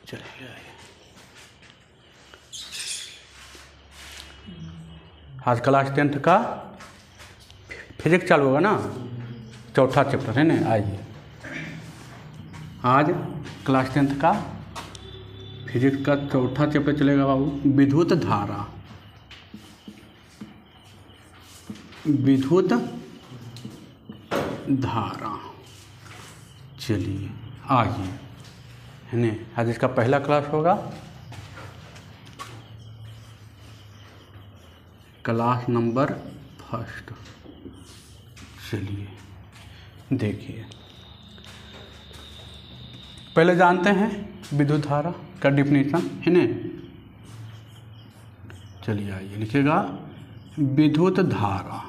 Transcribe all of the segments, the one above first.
चलिए आज class 10th का फिजिक्स चालू होगा ना, चौथा चैप्टर है ना। आइए आज क्लास 10th का फिजिक्स का चौथा चैप्टर चलेगा बाबू, विद्युत धारा। विद्युत धारा, चलिए आइए है ना। आज इसका पहला क्लास होगा, क्लास नंबर 1। चलिए देखिए, पहले जानते हैं विद्युत धारा का डिफिनीशन है ना। चलिए आइए लिखिएगा विद्युत धारा।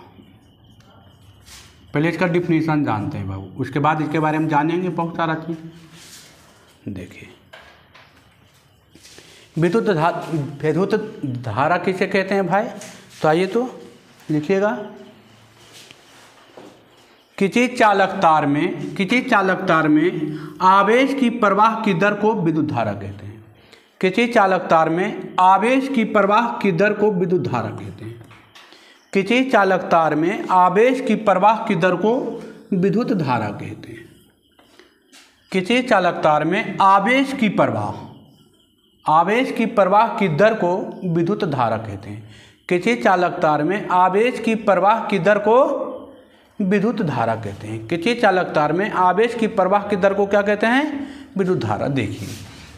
पहले इसका डिफिनीशन जानते हैं बाबू, उसके बाद इसके बारे में जानेंगे बहुत सारा चीज़। देखिए विद्युत धारा किसे कहते हैं भाई, तो आइए तो लिखिएगा किसी चालक तार में आवेश की प्रवाह की दर को विद्युत धारा कहते हैं। किसी चालक तार में आवेश की प्रवाह की दर को विद्युत धारा कहते हैं। किसी चालक तार में आवेश की प्रवाह की दर को विद्युत धारा कहते हैं। किसी चालक तार में आवेश की प्रवाह की दर को विद्युत धारा कहते हैं। किसी चालक तार में आवेश की प्रवाह की दर को विद्युत धारा कहते हैं। किसी चालक तार में आवेश की प्रवाह की दर को क्या कहते हैं, विद्युत धारा। देखिए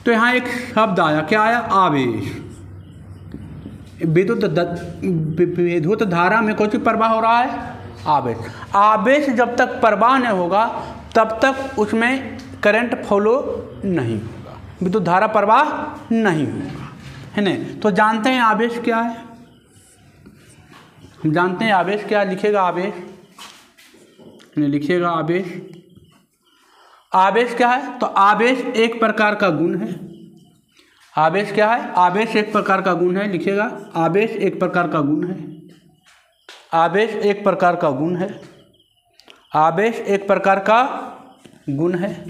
तो यहाँ एक शब्द आया, क्या आया, आवेश। विद्युत धारा में कौन सी प्रवाह हो रहा है, आवेश। आवेश जब तक प्रवाह नहीं होगा तब तक उसमें करंट फ्लो नहीं होगा, विद्युत धारा प्रवाह नहीं होगा, है ना। तो जानते हैं आवेश क्या है, हम जानते हैं आवेश क्या है। लिखिएगा आवेश, लिखिएगा आवेश। आवेश क्या है, तो आवेश एक प्रकार का गुण है। आवेश क्या है, आवेश एक प्रकार का गुण है। लिखिएगा आवेश एक प्रकार का गुण है। आवेश एक प्रकार का गुण है। आवेश एक प्रकार का गुण है।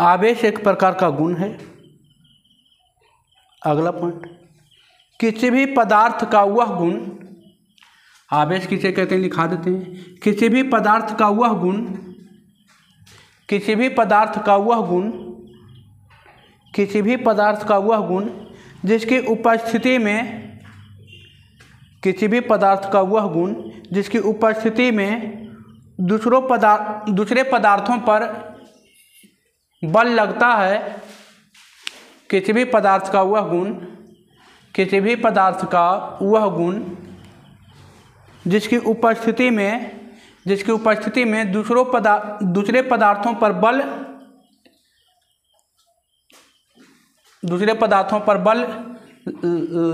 आवेश एक प्रकार का गुण है। अगला पॉइंट, किसी भी पदार्थ का वह गुण, आवेश किसे कहते हैं लिखा देते हैं। किसी भी पदार्थ का वह गुण, किसी भी पदार्थ का वह गुण, किसी भी पदार्थ का वह गुण जिसकी उपस्थिति में, किसी भी पदार्थ का वह गुण जिसकी उपस्थिति में दूसरे पदार्थों पर बल लगता है। किसी भी पदार्थ का वह गुण, किसी भी पदार्थ का वह गुण जिसकी उपस्थिति में दूसरे पदार्थों पर बल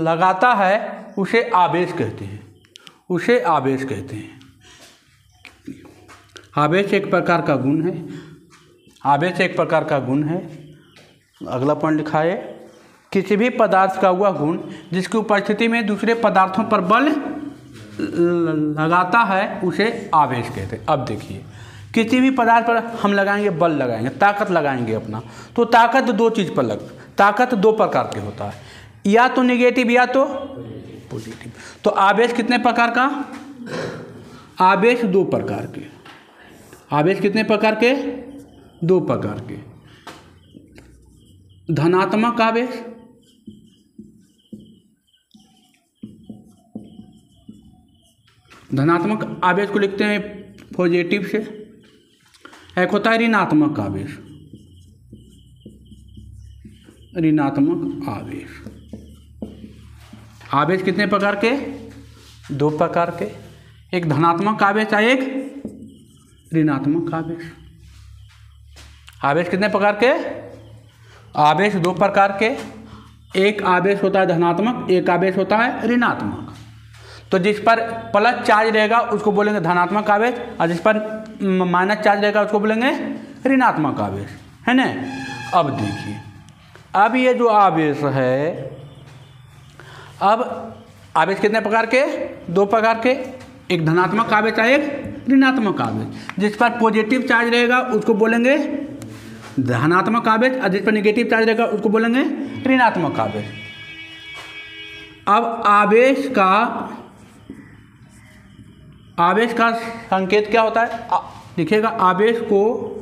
लगाता है, उसे आवेश कहते हैं। उसे आवेश कहते हैं। आवेश एक प्रकार का गुण है। आवेश एक प्रकार का गुण है। अगला पॉइंट लिखा है, किसी भी पदार्थ का वह गुण जिसकी उपस्थिति में दूसरे पदार्थों पर बल लगाता है, उसे आवेश कहते हैं। अब देखिए, किसी भी पदार्थ पर हम लगाएंगे, बल लगाएंगे, ताकत लगाएंगे अपना, तो ताकत दो चीज़ पर ताकत दो प्रकार के होता है, या तो नेगेटिव या तो पॉजिटिव। तो आवेश कितने प्रकार का, आवेश दो प्रकार के। आवेश कितने प्रकार के, दो प्रकार के। धनात्मक आवेश, धनात्मक आवेश को लिखते हैं पॉजिटिव से। एक होता है ऋणात्मक आवेश। ऋणात्मक आवेश। आवेश कितने प्रकार के, दो प्रकार के। एक धनात्मक आवेश है, एक ऋणात्मक आवेश। आवेश कितने प्रकार के, आवेश दो प्रकार के। एक आवेश होता है धनात्मक, एक आवेश होता है ऋणात्मक। तो जिस पर प्लस चार्ज रहेगा उसको बोलेंगे धनात्मक आवेश, और जिस पर माइनस चार्ज रहेगा उसको बोलेंगे ऋणात्मक आवेश, है ना। अब देखिए, अब ये जो आवेश है, अब आवेश कितने प्रकार के, दो प्रकार के। एक धनात्मक आवेश है, एक ऋणात्मक आवेश। जिस पर पॉजिटिव चार्ज रहेगा उसको बोलेंगे धनात्मक आवेश और जिस पर निगेटिव चार्ज रहेगा उसको बोलेंगे ऋणात्मक आवेश। अब आवेश का संकेत क्या होता है? लिखिएगा, आवेश को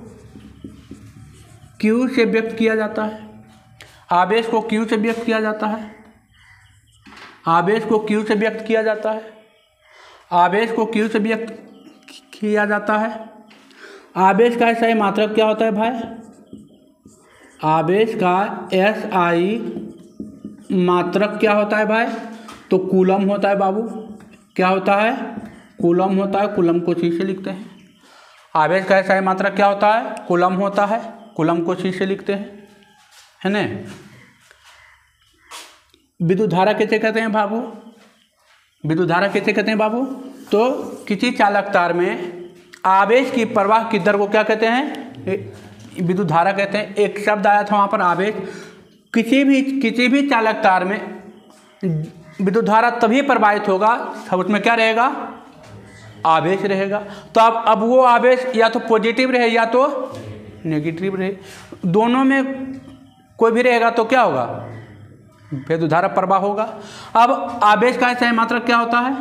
Q से व्यक्त किया जाता है। आवेश को Q से व्यक्त किया जाता है। आवेश को Q से व्यक्त किया जाता है। आवेश को Q से व्यक्त किया जाता है। आवेश का SI मात्रक क्या होता है भाई? आवेश का SI मात्रक क्या होता है भाई? तो कूलम होता है बाबू। क्या होता है? कूलम होता है। कूलम को C से लिखते हैं। आवेश का SI मात्रक क्या होता है? कूलम होता है। कूलम को C से लिखते हैं, है ना। विद्युत धारा कैसे कहते हैं बाबू? विद्युत धारा कैसे कहते हैं बाबू? तो किसी चालक तार में आवेश की प्रवाह की दर को क्या कहते हैं? विद्युत धारा कहते हैं। एक शब्द आया था वहाँ पर, आवेश। किसी भी चालक तार में विद्युत धारा तभी प्रवाहित होगा तब उसमें क्या रहेगा? आवेश रहेगा। तो अब वो आवेश या तो पॉजिटिव रहे या तो नेगेटिव रहे, दोनों में कोई भी रहेगा तो क्या होगा? विद्युत धारा प्रवाह होगा। अब आवेश का SI मात्रक क्या होता है?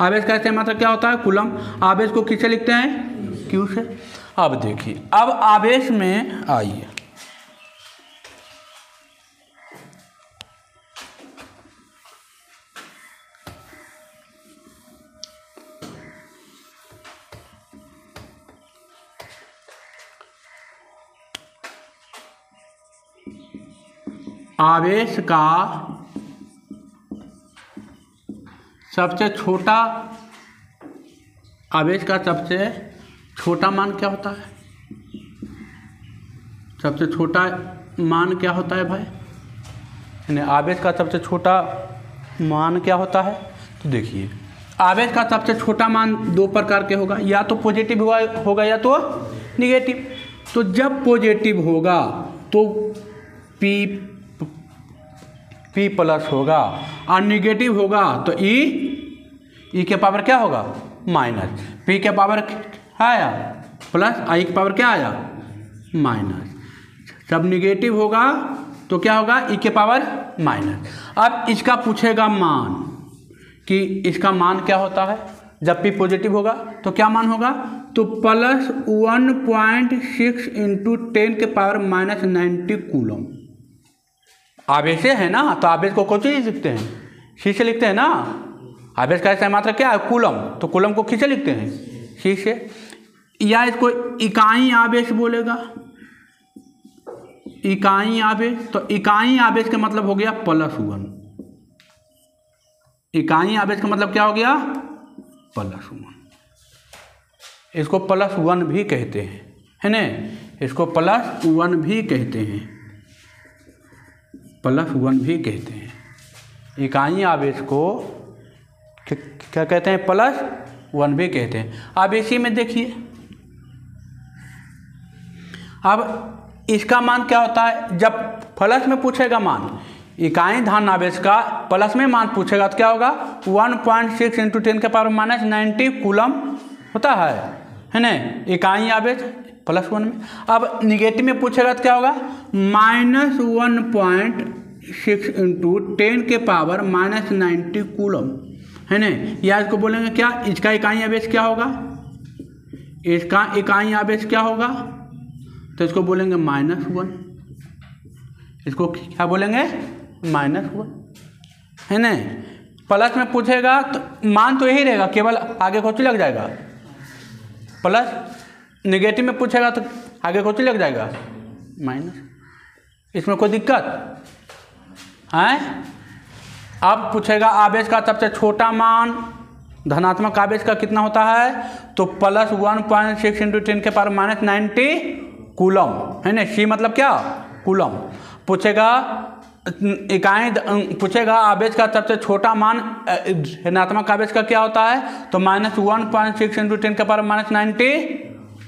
आवेश का SI मात्रक क्या होता है? कूलम। आवेश को किससे लिखते हैं? Q से। अब देखिए, अब आवेश में आइए, आवेश का सबसे छोटा मान क्या होता है? सबसे छोटा मान क्या होता है भाई? यानी आवेश का सबसे छोटा मान क्या होता है? तो देखिए, आवेश का सबसे छोटा मान दो प्रकार के होगा, या तो पॉजिटिव होगा या तो निगेटिव। तो जब पॉजिटिव होगा तो P प्लस होगा, और निगेटिव होगा तो E के पावर क्या होगा? माइनस। P के पावर आया प्लस, I के पावर क्या आया? माइनस। जब निगेटिव होगा तो क्या होगा? E के पावर माइनस। अब इसका पूछेगा मान, कि इसका मान क्या होता है जब P पॉजिटिव होगा तो क्या मान होगा? तो प्लस 1.6 इंटू 10 के पावर माइनस 90 कूलम। आवेश है ना, तो आवेश को कौन सी लिखते हैं? C से लिखते हैं ना। आवेश का SI मात्रक क्या है? कूलम। तो कूलम को किससे लिखते हैं? C से। या इसको इकाई आवेश बोलेगा, इकाई आवेश। तो इकाई आवेश का मतलब हो गया +1। इकाई आवेश का मतलब क्या हो गया? +1। इसको +1 भी कहते हैं, है ना। इसको +1 भी कहते हैं, +1 भी कहते हैं। इकाई आवेश को क्या कहते हैं? +1 भी कहते हैं। अब इसी में देखिए, अब इसका मान क्या होता है? जब प्लस में पूछेगा मान, इकाई धन आवेश का प्लस में मान पूछेगा तो क्या होगा? 1.6 इंटू 10 के पावर माइनस 90 कूलम होता है ना, इकाई आवेश +1 में। अब निगेटिव में पूछेगा तो क्या होगा? -1.6 इंटू 10 के पावर माइनस 90 कूलम, है ना। या इसको बोलेंगे क्या? इसका इकाई आवेश क्या होगा? इसका इकाई आवेश क्या होगा? तो इसको बोलेंगे -1। इसको क्या बोलेंगे? -1, है ना। प्लस में पूछेगा तो मान तो यही रहेगा, केवल आगे कुछ लग जाएगा प्लस। निगेटिव में पूछेगा तो आगे कुछ लग जाएगा माइनस। इसमें कोई दिक्कत है? अब पूछेगा आवेश का सबसे छोटा मान धनात्मक आवेश का कितना होता है? तो +1.6 इंटू 10 के पावर माइनस 90 कूलम, है ना। C मतलब क्या? कूलम। पूछेगा इकाई, पूछेगा आवेश का सबसे छोटा मान ऋणात्मक आवेश का क्या होता है? तो -1.6 इंटू 10 के पावर माइनस 90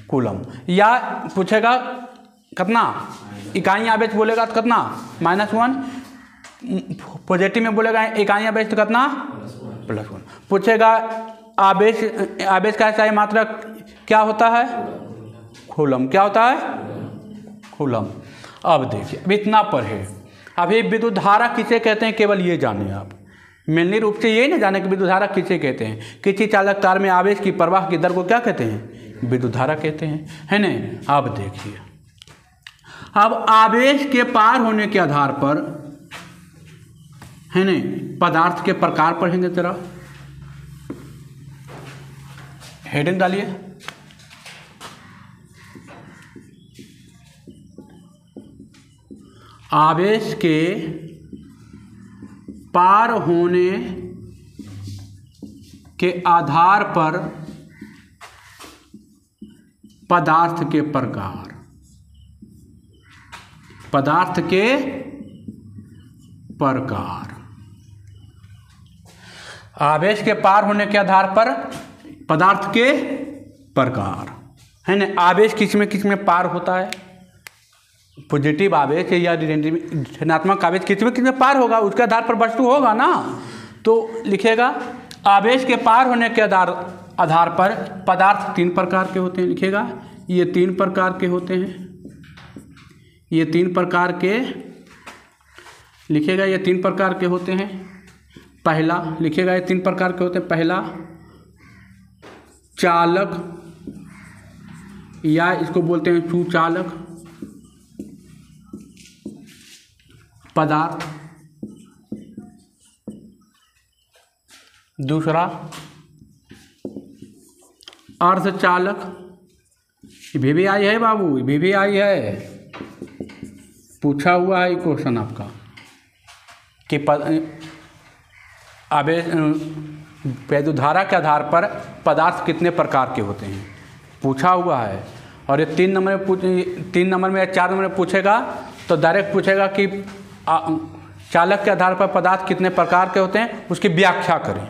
कूलम। या पूछेगा कितना? इकाई आवेश बोलेगा तो कितना? -1। पॉजिटिव में बोलेगा इकाई आवेश तो कितना? +1। पूछेगा आवेश का SI मात्रक क्या होता है? कूलम। क्या होता है? कूलम। अब देखिए, अब इतना पढ़े, अभी विद्युत धारा किसे कहते हैं केवल ये जानिए आप, मेनली रूप से ये ना जाने कि विद्युत धारा किसे कहते हैं। किसी चालक तार में आवेश की प्रवाह की दर को क्या कहते हैं, विद्युत धारा कहते हैं, है ना। अब देखिए, अब आवेश के पार होने के आधार पर, है ना, पदार्थ के प्रकार पढ़ेंगे। जरा हेडिंग डालिए, आवेश के पार होने के आधार पर पदार्थ के प्रकार, पदार्थ के प्रकार। आवेश के पार होने के आधार पर पदार्थ के प्रकार, है ना। आवेश किस में पार होता है, पॉजिटिव आवेश या ऋणात्मक आवेश किस में पार होगा, उसके आधार पर वस्तु होगा ना। तो लिखेगा आवेश के पार होने के आधार पर पदार्थ 3 प्रकार के होते हैं। लिखेगा ये 3 प्रकार के होते हैं, ये 3 प्रकार के, लिखेगा ये 3 प्रकार के होते हैं। पहला लिखेगा ये 3 प्रकार के होते हैं। पहला चालक या इसको बोलते हैं सुचालक पदार्थ। दूसरा अर्धचालक, ये भी आई है बाबू, ये भी आई है, पूछा हुआ है क्वेश्चन आपका कि आवेश विद्युत धारा के आधार पर पदार्थ कितने प्रकार के होते हैं, पूछा हुआ है। और ये 3 नंबर में या 4 नंबर में पूछेगा तो डायरेक्ट पूछेगा कि चालक के आधार पर पदार्थ कितने प्रकार के होते हैं, उसकी व्याख्या करें।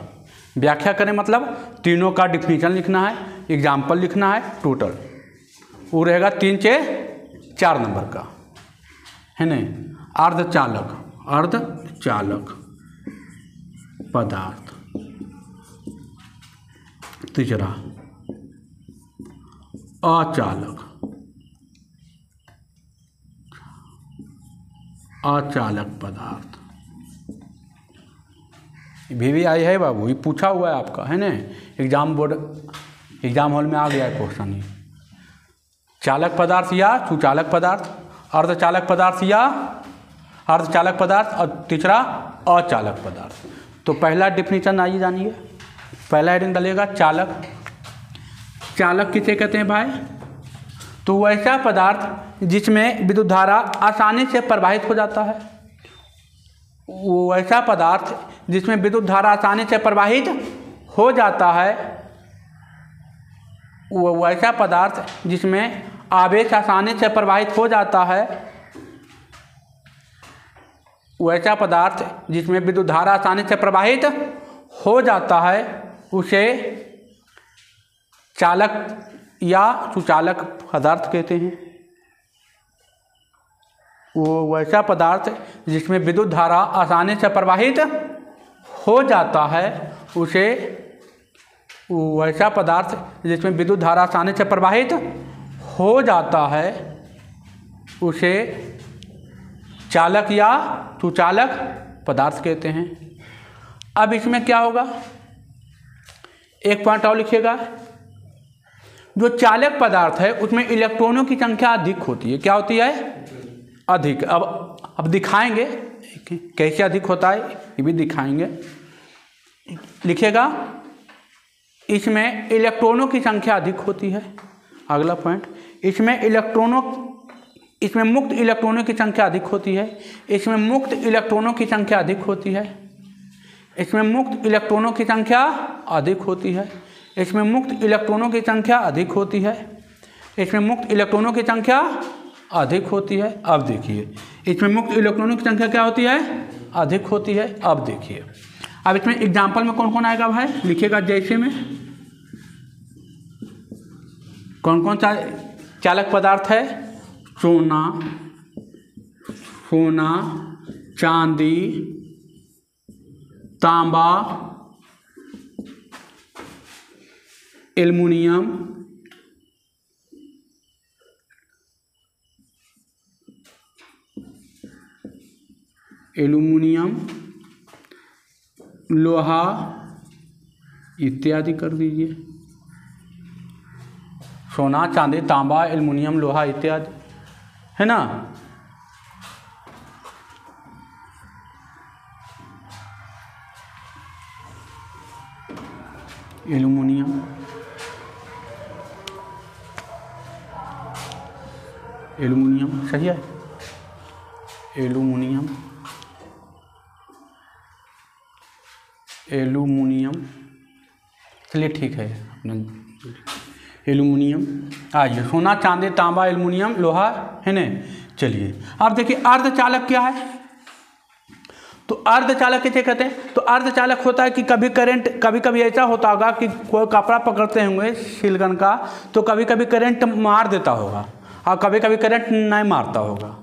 व्याख्या करें मतलब तीनों का डिफिनीशन लिखना है, एग्जाम्पल लिखना है, टोटल वो रहेगा 3 से 4 नंबर का, है ना। अर्धचालक, अर्धचालक पदार्थ। तीसरा अचालक, अचालक पदार्थ। भी आई है बाबू, ये पूछा हुआ है आपका, है ना। एग्जाम हॉल में आ गया है क्वेश्चन ही। चालक पदार्थ या सुचालक पदार्थ, अर्धचालक पदार्थ या अर्धचालक पदार्थ, और तीसरा अचालक पदार्थ। तो पहला डिफिनीशन आइए जानिए। पहला हेडिंग डालिएगा चालक। चालक किसे कहते हैं भाई, तो वैसा पदार्थ जिसमें विद्युत धारा आसानी से प्रवाहित हो जाता है, वो ऐसा पदार्थ जिसमें विद्युत धारा आसानी से प्रवाहित हो जाता है, वो वैसा पदार्थ जिसमें आवेश आसानी से प्रवाहित हो जाता है, वैसा पदार्थ जिसमें विद्युत धारा आसानी से प्रवाहित हो जाता है उसे चालक या सुचालक पदार्थ कहते हैं। वो वैसा पदार्थ जिसमें विद्युत धारा आसानी से प्रवाहित हो जाता है उसे, वैसा पदार्थ जिसमें विद्युत धारा आसानी से प्रवाहित हो जाता है उसे चालक या सुचालक पदार्थ कहते हैं। अब इसमें क्या होगा, एक पॉइंट और लिखिएगा, जो चालक पदार्थ है उसमें इलेक्ट्रॉनों की संख्या अधिक होती है। क्या होती है, अधिक। अब दिखाएंगे कैसे अधिक होता है, ये भी दिखाएंगे। लिखिएगा इसमें इलेक्ट्रॉनों की संख्या अधिक होती है। अगला पॉइंट, इसमें मुक्त इलेक्ट्रॉनों की संख्या अधिक होती है। इसमें मुक्त इलेक्ट्रॉनों की संख्या अधिक होती है। इसमें मुक्त इलेक्ट्रॉनों की संख्या अधिक होती है। इसमें मुक्त इलेक्ट्रॉनों की संख्या अधिक होती है। इसमें मुक्त इलेक्ट्रॉनों की संख्या अधिक होती है। अब देखिए इसमें मुक्त इलेक्ट्रॉनों की संख्या क्या होती है, अधिक होती है। अब देखिए, अब इसमें एग्जाम्पल में कौन कौन आएगा भाई, लिखिएगा जैसे में कौन कौन सा चालक पदार्थ है, सोना, चांदी, तांबा, एल्युमिनियम, एल्युमिनियम, लोहा इत्यादि कर दीजिए। सोना, चांदी, तांबा, एल्युमिनियम, लोहा इत्यादि, है ना। एल्युमिनियम, एल्युमिनियम सही है, एल्युमिनियम, एल्युमिनियम, चलिए ठीक है अपना एल्युमिनियम। आइए, सोना, चांदी, तांबा, एल्युमिनियम, लोहा, है ना। चलिए अब देखिए अर्धचालक क्या है। तो अर्धचालक किसे कहते हैं? तो अर्धचालक होता है कि कभी करंट, कभी कभी ऐसा होता होगा कि कोई कपड़ा पकड़ते होंगे सिलिकॉन का, तो कभी कभी करंट मार देता होगा और कभी कभी करंट नहीं मारता होगा।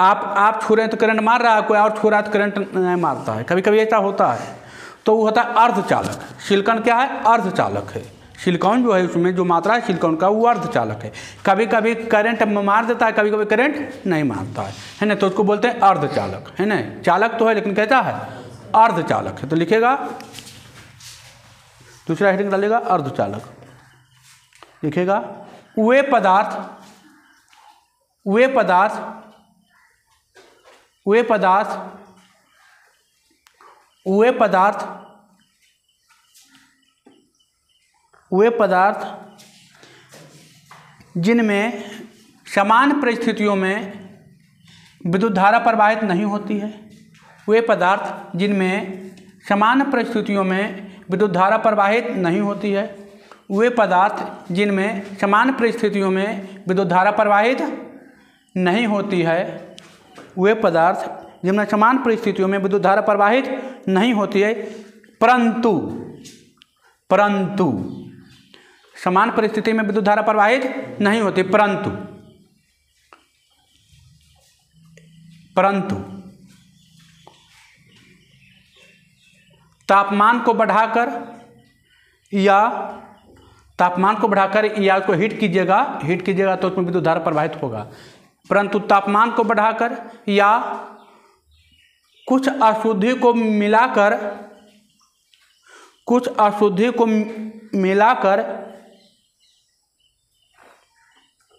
आप छू रहे हैं तो करंट मार रहा है, कोई और छू रहा है तो करंट नहीं मारता है, कभी कभी ऐसा होता है। तो वो होता है अर्धचालक। सिलिकॉन क्या है? अर्धचालक है। सिलिकॉन जो है उसमें जो मात्रा है सिलिकॉन का वो अर्धचालक है। कभी कभी करंट मार देता है, कभी कभी करंट नहीं मारता है ना। तो उसको बोलते हैं अर्धचालक, है ना। चालक तो है लेकिन कैसा है? अर्धचालक है। तो लिखेगा, दूसरा हेडिंग डालेगा अर्धचालक, लिखेगा वे पदार्थ, वे पदार्थ, वे पदार्थ, वे पदार्थ, वे पदार्थ जिनमें समान परिस्थितियों में विद्युत धारा प्रवाहित नहीं होती है। वे पदार्थ जिनमें समान परिस्थितियों में विद्युत धारा प्रवाहित नहीं होती है। वे पदार्थ जिनमें समान परिस्थितियों में विद्युत धारा प्रवाहित नहीं होती है। वे पदार्थ जिनमें समान परिस्थितियों में विद्युत धारा प्रवाहित नहीं होती है, परंतु समान परिस्थिति में विद्युत धारा प्रवाहित नहीं होती, परंतु तापमान को बढ़ाकर या उसको हीट कीजिएगा तो उसमें विद्युत धारा प्रवाहित होगा। परंतु तापमान को बढ़ाकर या कुछ अशुद्धि को मिलाकर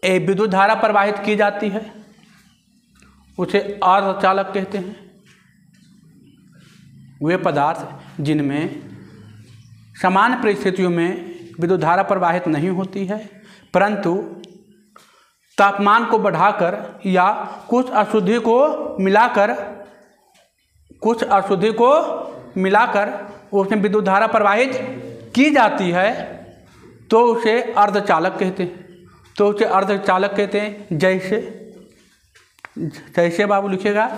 एक विद्युत धारा प्रवाहित की जाती है, उसे अर्धचालक कहते हैं। वे पदार्थ जिनमें समान परिस्थितियों में विद्युत धारा प्रवाहित नहीं होती है, परंतु तापमान को बढ़ाकर या कुछ अशुद्धि को मिलाकर उसमें विद्युत धारा प्रवाहित की जाती है, तो उसे अर्धचालक कहते हैं। जैसे बाबू लिखेगा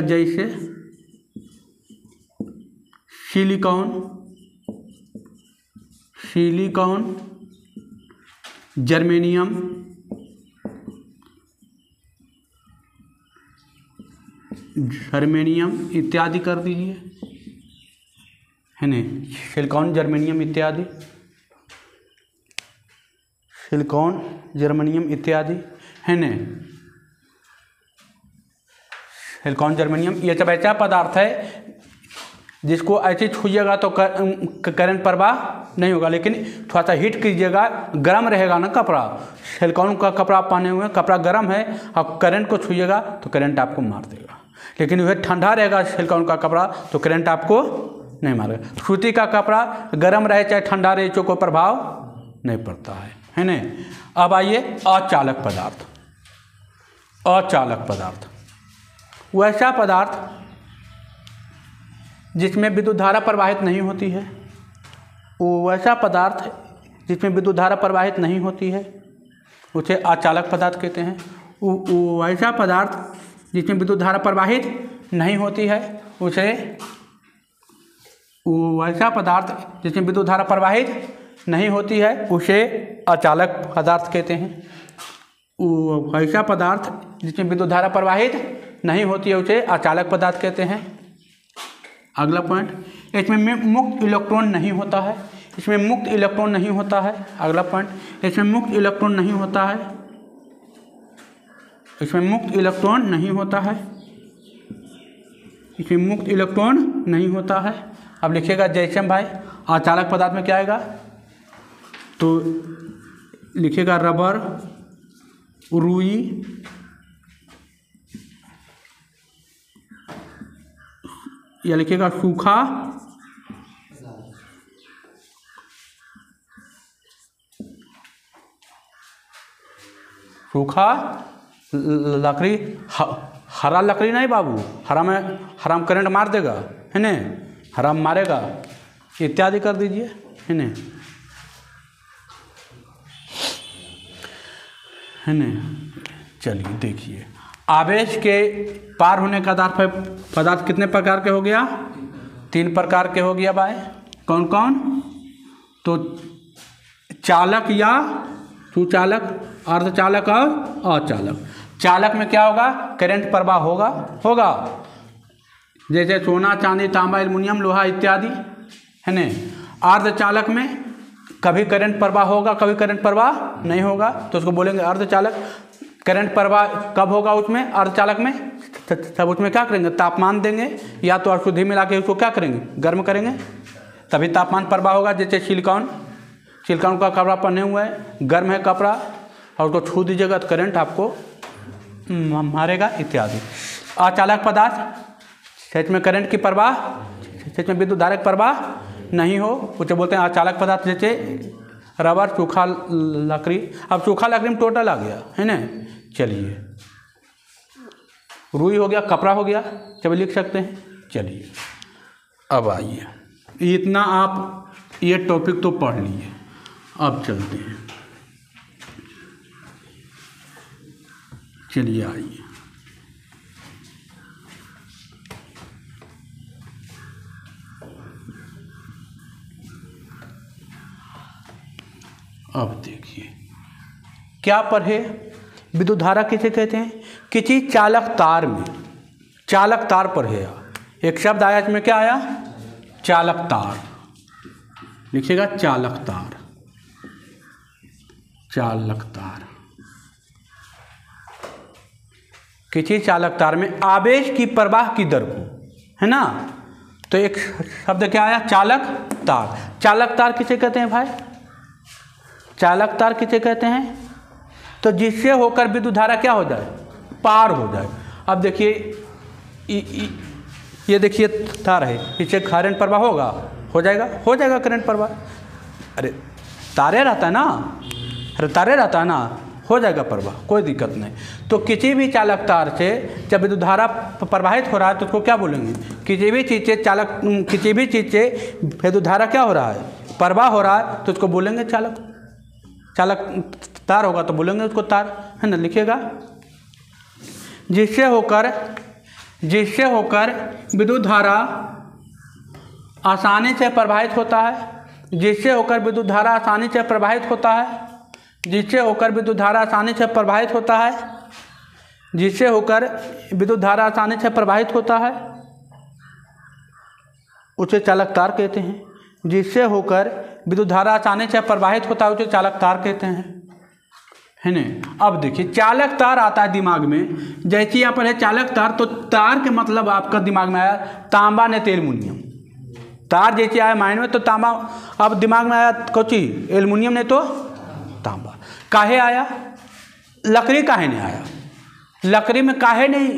जैसे सिलिकॉन, जर्मेनियम, इत्यादि कर दीजिए, है ना। सिलिकॉन, जर्मेनियम इत्यादि, है ना। सिलिकॉन, जर्मेनियम ये सब ऐसा पदार्थ है जिसको ऐसे छूइएगा तो करंट प्रवाह नहीं होगा, लेकिन थोड़ा सा हीट कीजिएगा, गर्म रहेगा ना कपड़ा। सिलिकॉन का कपड़ा पहने हुए, कपड़ा गर्म है और करंट को छूइएगा तो करंट आपको मार देगा। लेकिन वह ठंडा रहेगा सिलिकॉन का कपड़ा तो करंट आपको नहीं मारेगा। सूती का कपड़ा गर्म रहे चाहे ठंडा रहे, इसको कोई प्रभाव नहीं पड़ता है ना। अब आइए अचालक पदार्थ, वैसा पदार्थ जिसमें विद्युत धारा प्रवाहित नहीं होती है, उसे अचालक पदार्थ कहते हैं। वैसा पदार्थ जिसमें विद्युत धारा प्रवाहित नहीं होती है उसे अचालक पदार्थ कहते हैं। वैसा पदार्थ जिसमें विद्युत धारा प्रवाहित नहीं होती है उसे अचालक पदार्थ कहते हैं। अगला पॉइंट, इसमें मुक्त इलेक्ट्रॉन नहीं होता है। अगला पॉइंट, इसमें मुक्त इलेक्ट्रॉन नहीं होता है। इसमें मुक्त इलेक्ट्रॉन नहीं होता है। अब लिखिएगा जयश्याम भाई, अचालक पदार्थ में क्या आएगा, तो लिखिएगा रबर, रुई, या लिखिएगा सूखा लकड़ी, हरा लकड़ी नहीं बाबू, हरा में करंट मार देगा, है न, हरा मारेगा, इत्यादि कर दीजिए, है न, है न। चलिए देखिए, आवेश के पार होने का आधार पर पदार्थ कितने प्रकार के हो गया, 3 प्रकार के हो गया भाई। कौन कौन, तो चालक या सुचालक, अर्धचालक और अचालक। चालक में क्या होगा, करंट प्रवाह होगा जैसे सोना, चांदी, तांबा, एल्युमिनियम, लोहा इत्यादि, है न। अर्धचालक में कभी करंट प्रवाह होगा, कभी करंट प्रवाह नहीं होगा, तो उसको बोलेंगे अर्धचालक। करंट प्रवाह कब होगा उसमें, अर्धचालक में, तब उसमें क्या करेंगे, तापमान देंगे, या तो अशुद्धि मिला के उसको क्या करेंगे, गर्म करेंगे, तभी तापमान प्रवाह होगा। जैसे सिलिकॉन का कपड़ा पहने हुए है, गर्म है कपड़ा, और उसको छू दीजिएगा तो करंट आपको मारेगा इत्यादि। अचालक पदार्थ इसमें करंट की प्रवाह, इसमें विद्युत धारा की प्रवाह नहीं हो, उसे बोलते हैं अचालक पदार्थ। जैसे रबर, सूखा लकड़ी। अब सूखा लकड़ी में टोटल आ गया, है ना। चलिए, रुई हो गया, कपड़ा हो गया, चलिए लिख सकते हैं। चलिए अब आइए, इतना आप ये टॉपिक तो पढ़ लिए, अब चलते हैं। चलिए आइए, अब देखिए क्या पढ़े, विद्युत धारा किसे कहते हैं, किसी चालक तार में, चालक तार पढ़े। एक शब्द आया इसमें, क्या आया, चालक तार। लिखिएगा चालक तार, चालक तार। किसी चालक तार में आवेश की प्रवाह की दर को, है ना, तो एक शब्द क्या आया, चालक तार। चालक तार किसे कहते हैं भाई, चालक तार किसे कहते हैं, तो जिससे होकर विद्युत धारा क्या हो जाए, पार हो जाए। अब देखिए ये देखिए तार है, इससे करंट प्रवाह होगा, हो जाएगा करंट प्रवाह। अरे तारे रहता है ना, तारे रहता है ना, हो जाएगा प्रवाह, कोई दिक्कत नहीं। तो किसी भी चालक तार से जब विद्युत धारा प्रवाहित हो रहा है तो उसको क्या बोलेंगे, किसी भी चीज़ से विद्युत धारा क्या हो रहा है, प्रवाह हो रहा है, तो उसको बोलेंगे चालक तार होगा तो बोलेंगे उसको तार, है ना। लिखिएगा जिससे होकर विद्युत धारा आसानी से प्रवाहित होता है, जिससे होकर विद्युत धारा आसानी से प्रवाहित होता है, जिससे होकर विद्युत धारा आसानी से प्रवाहित होता है, जिससे होकर विद्युत धारा आसानी से प्रवाहित होता है, उसे चालक तार कहते हैं। जिससे होकर विद्युत धारा आसानी से प्रवाहित होता है उसे चालक तार कहते हैं, है ना। अब देखिए चालक तार आता है दिमाग में, जैसे यहाँ पर है चालक तार, तो तार के मतलब आपका दिमाग में आया तांबा ने एल्युमिनियम। तार जैसे आया माइंड में तो तांबा, अब दिमाग में आया कोची, एल्युमिनियम ने तो तांबा। काहे आया, लकड़ी काहे नहीं आया, लकड़ी में काहे नहीं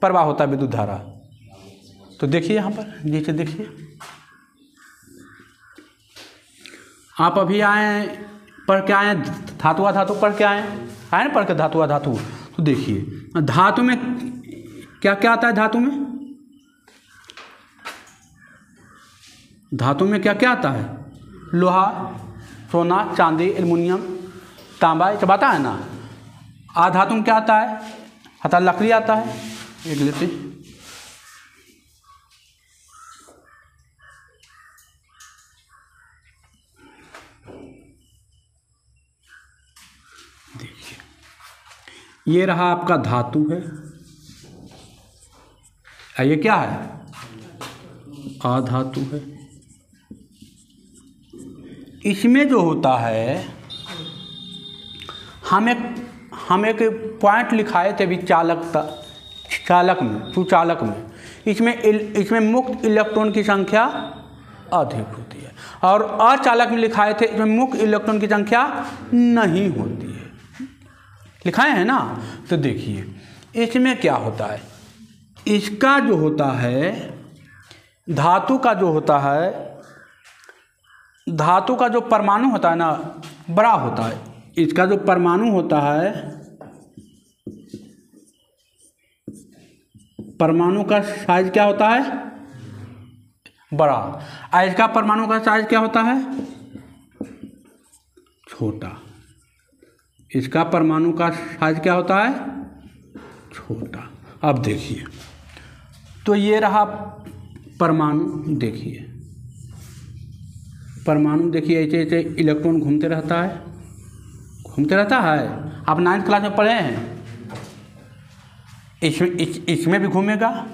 प्रवाह होता विद्युत धारा, तो देखिए यहाँ पर, जैसे देखिए आप अभी आए पढ़ के आए धातुआ धातु पढ़ के आए ना, पढ़ के धातुआ धातु। तो देखिए धातु में क्या क्या आता है, धातु में क्या क्या आता है, लोहा, सोना, चांदी, एल्युमिनियम, तांबा, ये सब आता है ना। धातु में क्या आता है, आता लकड़ी आता है, एक लेते देखिए, ये रहा आपका धातु है, ये क्या है, अधातु है। इसमें जो होता है, हम एक पॉइंट लिखाए थे अभी चालक में, सुचालक में, इसमें मुक्त इलेक्ट्रॉन की संख्या अधिक होती है, और अचालक में लिखाए थे इसमें मुक्त इलेक्ट्रॉन की संख्या नहीं होती है, लिखाए हैं ना। तो देखिए इसमें क्या होता है, इसका जो होता है धातु का जो होता है, धातु का जो परमाणु होता है ना बड़ा होता है, इसका जो परमाणु होता है, परमाणु का साइज क्या होता है, बड़ा, और इसका परमाणु का साइज क्या होता है, छोटा। इसका परमाणु का साइज क्या होता है, छोटा। अब देखिए तो ये रहा परमाणु, देखिए परमाणु, देखिए ऐसे ऐसे इलेक्ट्रॉन घूमते रहता है, घूमते रहता है। आप 9th क्लास में पढ़े हैं, इसमें भी घूमेगा,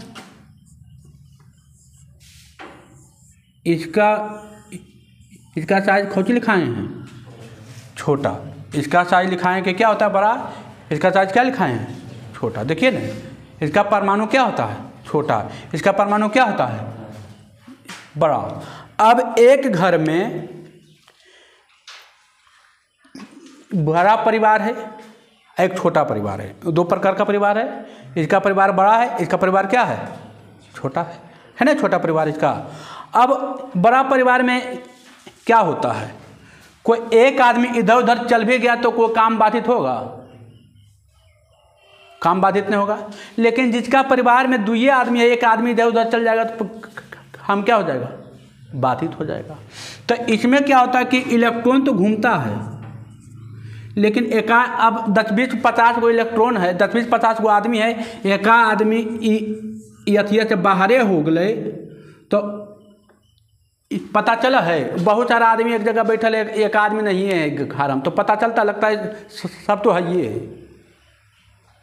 इसका साइज खोज लिखाए हैं छोटा, इसका साइज लिखाएं कि क्या होता है बड़ा, इसका साइज क्या लिखाए हैं छोटा। देखिए ना इसका परमाणु क्या होता है छोटा, इसका परमाणु क्या होता है बड़ा। अब एक घर में बड़ा परिवार है, एक छोटा परिवार है, दो प्रकार का परिवार है, इसका परिवार बड़ा है, इसका परिवार क्या है छोटा है ना, छोटा परिवार इसका। अब बड़ा परिवार में क्या होता है, कोई एक आदमी इधर उधर चल भी गया तो कोई काम बाधित होगा, काम बाधित नहीं होगा। लेकिन जिसका परिवार में दुइये आदमी है, एक आदमी इधर उधर चल जाएगा तो हम क्या हो जाएगा, बाधित हो जाएगा। तो इसमें क्या होता है कि इलेक्ट्रॉन तो घूमता है, लेकिन अब 10-20-50 गो इलेक्ट्रॉन है, 10-20-50 गो आदमी है, एक आदमी यथिया से बाहरे हो गए तो पता चला है, बहुत सारा आदमी एक जगह बैठल है, एक आदमी नहीं है घर में, तो पता चलता, लगता है सब तो है, ये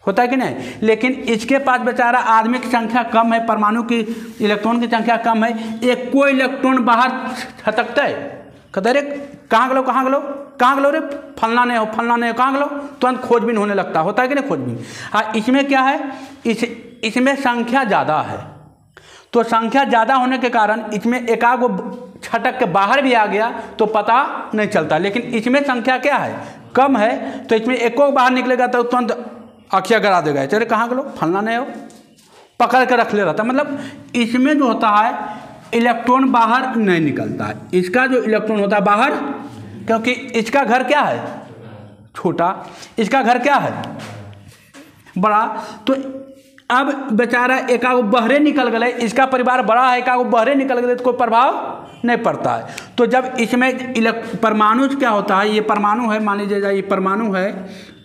होता है कि नहीं। लेकिन इसके पास बेचारा आदमी की संख्या कम है, परमाणु की इलेक्ट्रॉन की संख्या कम है, एक कोई इलेक्ट्रॉन बाहर छटकता है, कहते रे कहाँ गलो कहाँ गलो कहाँ गलो रे, फलना नहीं हो फलना नहीं हो, कहाँ गलो, तुरंत खोजबीन होने लगता, होता है कि नहीं खोजबीन। हाँ, इसमें क्या है, इसमें संख्या ज़्यादा है, तो संख्या ज़्यादा होने के कारण इसमें एकाध गो छटक के बाहर भी आ गया तो पता नहीं चलता। लेकिन इसमें संख्या क्या है, कम है, तो इसमें एको बाहर निकलेगा तो तुरंत आँखियाँ गड़ा देगा, चले कहाँ गलो फलना नहीं हो, पकड़ के रख ले रहता। मतलब इसमें जो होता है इलेक्ट्रॉन बाहर नहीं निकलता है, इसका जो इलेक्ट्रॉन होता है बाहर, क्योंकि इसका घर क्या है छोटा, इसका घर क्या है बड़ा। तो अब बेचारा एकागो बहरे निकल गए, इसका परिवार बड़ा है, एकागो बहरे निकल गए तो कोई प्रभाव नहीं पड़ता है। तो जब इसमें परमाणु क्या होता है, ये परमाणु है, मान लीजिए ये परमाणु है,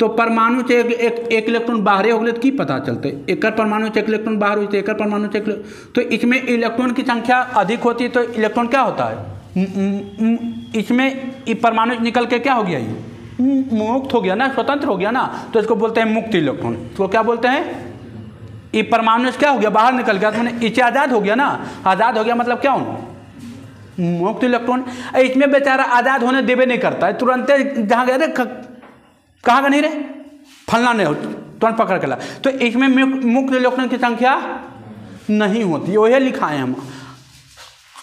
तो परमाणु से एक इलेक्ट्रॉन बाहर हो गए तो की पता चलते, एक परमाणु से एक इलेक्ट्रॉन बाहर होते, एक परमाणु से तो इसमें इलेक्ट्रॉन की संख्या अधिक होती है, तो इलेक्ट्रॉन क्या होता है, इसमें परमाणु निकल के क्या हो गया, ये मुक्त हो गया ना, स्वतंत्र हो गया ना, तो इसको बोलते हैं मुक्त इलेक्ट्रॉन। तो क्या बोलते हैं, ये परमाणु क्या हो गया, बाहर निकल गया, तो मैंने इसे आज़ाद हो गया ना, आज़ाद हो गया मतलब क्या हो, मुक्त इलेक्ट्रॉन। इसमें बेचारा आज़ाद होने देवे नहीं करता है, तुरंत जहाँ गए रे कहाँ का नहीं रे फलना नहीं हो, तुरंत पकड़ के ला। तो इसमें मुक्त इलेक्ट्रॉन की संख्या नहीं होती, वही लिखाए हम,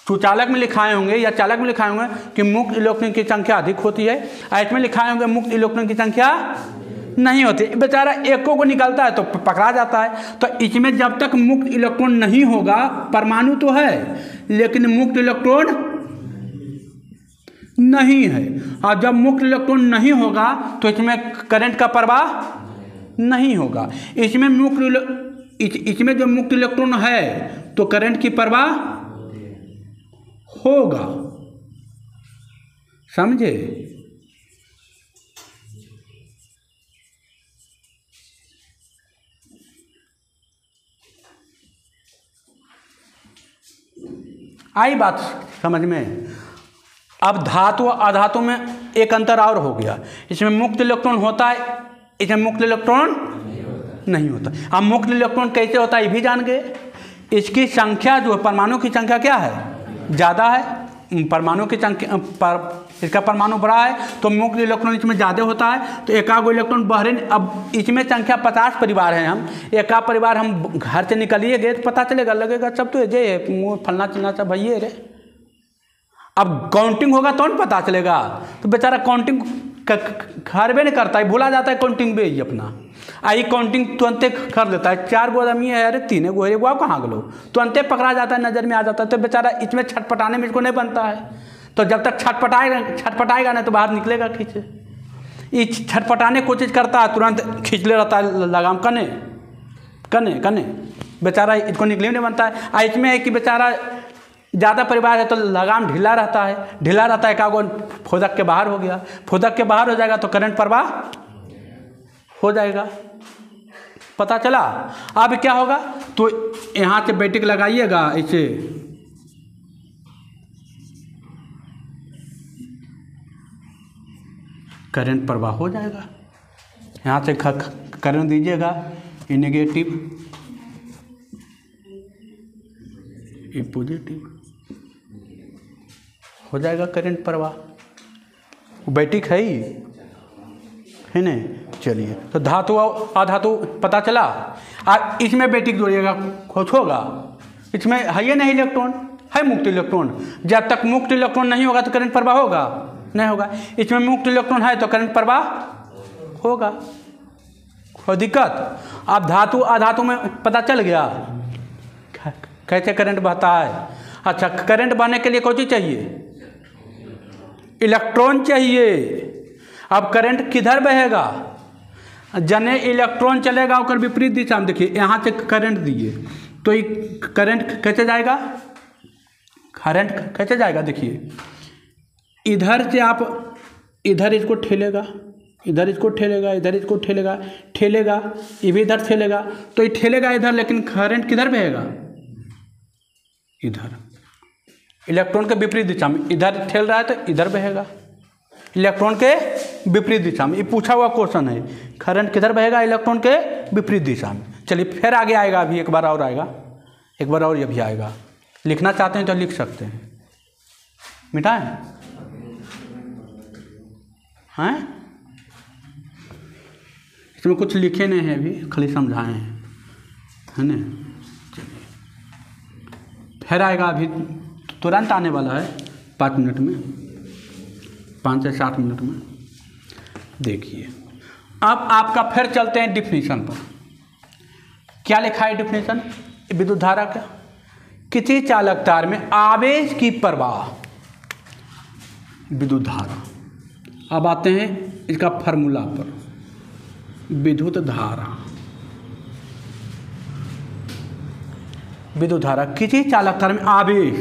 सुचालक में लिखाए होंगे या चालक में लिखाए होंगे कि मुक्त इलेक्ट्रॉन की संख्या अधिक होती है, इसमें लिखाए होंगे मुक्त इलेक्ट्रॉन की संख्या नहीं होती। बेचारा एको को निकलता है तो पकड़ा जाता है। तो इसमें जब तक मुक्त इलेक्ट्रॉन नहीं होगा, परमाणु तो है लेकिन मुक्त इलेक्ट्रॉन नहीं है, और जब मुक्त इलेक्ट्रॉन नहीं होगा तो इसमें करंट का प्रवाह नहीं होगा। इसमें जो मुक्त इलेक्ट्रॉन है तो करंट की प्रवाह होगा, समझे। आई बात समझ में। अब धातु और अधातु में एक अंतर और हो गया, इसमें मुक्त इलेक्ट्रॉन होता है, इसमें मुक्त इलेक्ट्रॉन नहीं होता। अब मुक्त इलेक्ट्रॉन कैसे होता है ये भी जान गए। इसकी संख्या जो है, परमाणु की संख्या क्या है, ज़्यादा है, परमाणु की संख्या इसका परमाणु बड़ा है तो मुक्त इलेक्ट्रॉन इसमें ज़्यादा होता है, तो एकागो इलेक्ट्रॉन बहरे। अब इसमें संख्या 50 परिवार हैं, हम एका परिवार हम घर से निकलिए गए तो पता चलेगा, लगेगा सब तो जे फलना चिलना सब भैया रे। अब काउंटिंग होगा तो नहीं पता चलेगा, तो बेचारा काउंटिंग घर भी नहीं करता है, भूला जाता है काउंटिंग भी ही अपना। आई काउंटिंग तुरंते कर देता है, 4 गो आदमी है, अरे 3 गो है, वो कहाँ गलो, तुरंते पकड़ा जाता है, नज़र में आ जाता है। तो बेचारा इसमें छटपटाने में इसको नहीं बनता है, तो जब तक छटपटाएगा नहीं तो बाहर निकलेगा खींचे। ये छटपटाने की कोशिश करता है, तुरंत खींच ले रहता है लगाम, कने कने कने, बेचारा इसको निकले नहीं बनता है। इसमें है कि बेचारा ज़्यादा परिवार है तो लगाम ढीला रहता है, एकागो फोदक के बाहर हो गया, फोदक के बाहर हो जाएगा तो करंट प्रवाह हो जाएगा। पता चला। अब क्या होगा, तो यहाँ से बैटिक लगाइएगा, इसे करंट प्रवाह हो जाएगा। यहाँ से करंट दीजिएगा, ये नेगेटिव ये पॉजिटिव हो जाएगा करंट प्रवाह। बैटिक है नहीं। चलिए, तो धातु अधातु पता चला। अब इसमें बैटिक जोड़िएगा, कुछ होगा, इसमें है ये नहीं इलेक्ट्रॉन, है मुक्त इलेक्ट्रॉन। जब तक मुक्त इलेक्ट्रॉन नहीं होगा तो करंट प्रवाह होगा नहीं होगा। इसमें मुक्त इलेक्ट्रॉन है तो करंट प्रवाह होगा, कोई दिक्कत। अब धातु अधातु में पता चल गया कैसे करंट बहता है। अच्छा, करंट बहने के लिए कौन चीज चाहिए, इलेक्ट्रॉन चाहिए। अब करंट किधर बहेगा, जने इलेक्ट्रॉन चलेगा और विपरीत दिशा में। देखिए यहाँ से करंट दिए तो ये करंट कैसे जाएगा, करंट कैसे जाएगा, देखिए इधर से आप इधर इसको ठेलेगा, इधर इसको ठेलेगा, इधर इसको ठेलेगा, ठेलेगा ये भी इधर ठेलेगा, तो ये ठेलेगा इधर, लेकिन करंट किधर बहेगा, इधर। इलेक्ट्रॉन के विपरीत दिशा में, इधर ठेल रहा है तो इधर बहेगा, इलेक्ट्रॉन के विपरीत दिशा में। ये पूछा हुआ क्वेश्चन है, करंट किधर बहेगा, इलेक्ट्रॉन के विपरीत दिशा में। चलिए फिर आगे आएगा, अभी एक बार और आएगा, एक बार और ये भी आएगा। लिखना चाहते हैं तो लिख सकते हैं, मिटाएं हैं, इसमें कुछ लिखे नहीं है अभी, खाली समझाए हैं, है ना। चलिए फिर आएगा, अभी तुरंत आने वाला है, 5 मिनट में, 5 से 7 मिनट में। देखिए अब आपका फिर चलते हैं डिफिनीशन पर। क्या लिखा है डिफिनीशन विद्युत धारा का, किसी चालक तार में आवेश की प्रवाह विद्युत धारा। अब आते हैं इसका फार्मूला पर, विद्युत धारा, विद्युत धारा किसी चालक तार में आवेश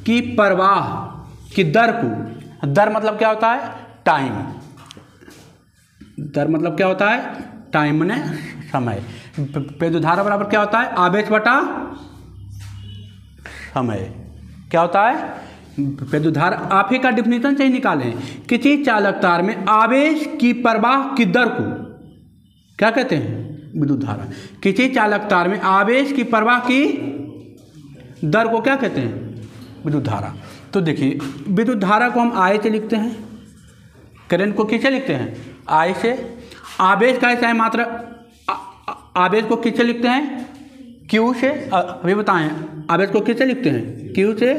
की प्रवाह की दर को, दर मतलब क्या होता है, टाइम, दर मतलब क्या होता है, टाइम ने समय। विद्युत धारा बराबर क्या होता है, आवेश बटा समय। क्या होता है विद्युत धारा, आप ही का डिफिनीशन से ही निकालें। किसी चालक तार में आवेश की प्रवाह की दर को क्या कहते हैं, विद्युत धारा। किसी चालक तार में आवेश की प्रवाह की दर को क्या कहते हैं, विद्युत धारा। तो देखिए विद्युत धारा को हम आई से लिखते हैं, करंट को किससे लिखते हैं, आई से। आवेश का ऐसा है मात्रा, आवेश को किससे लिखते हैं, क्यू से। अभी बताएं, आवेश को किससे लिखते हैं, क्यू से।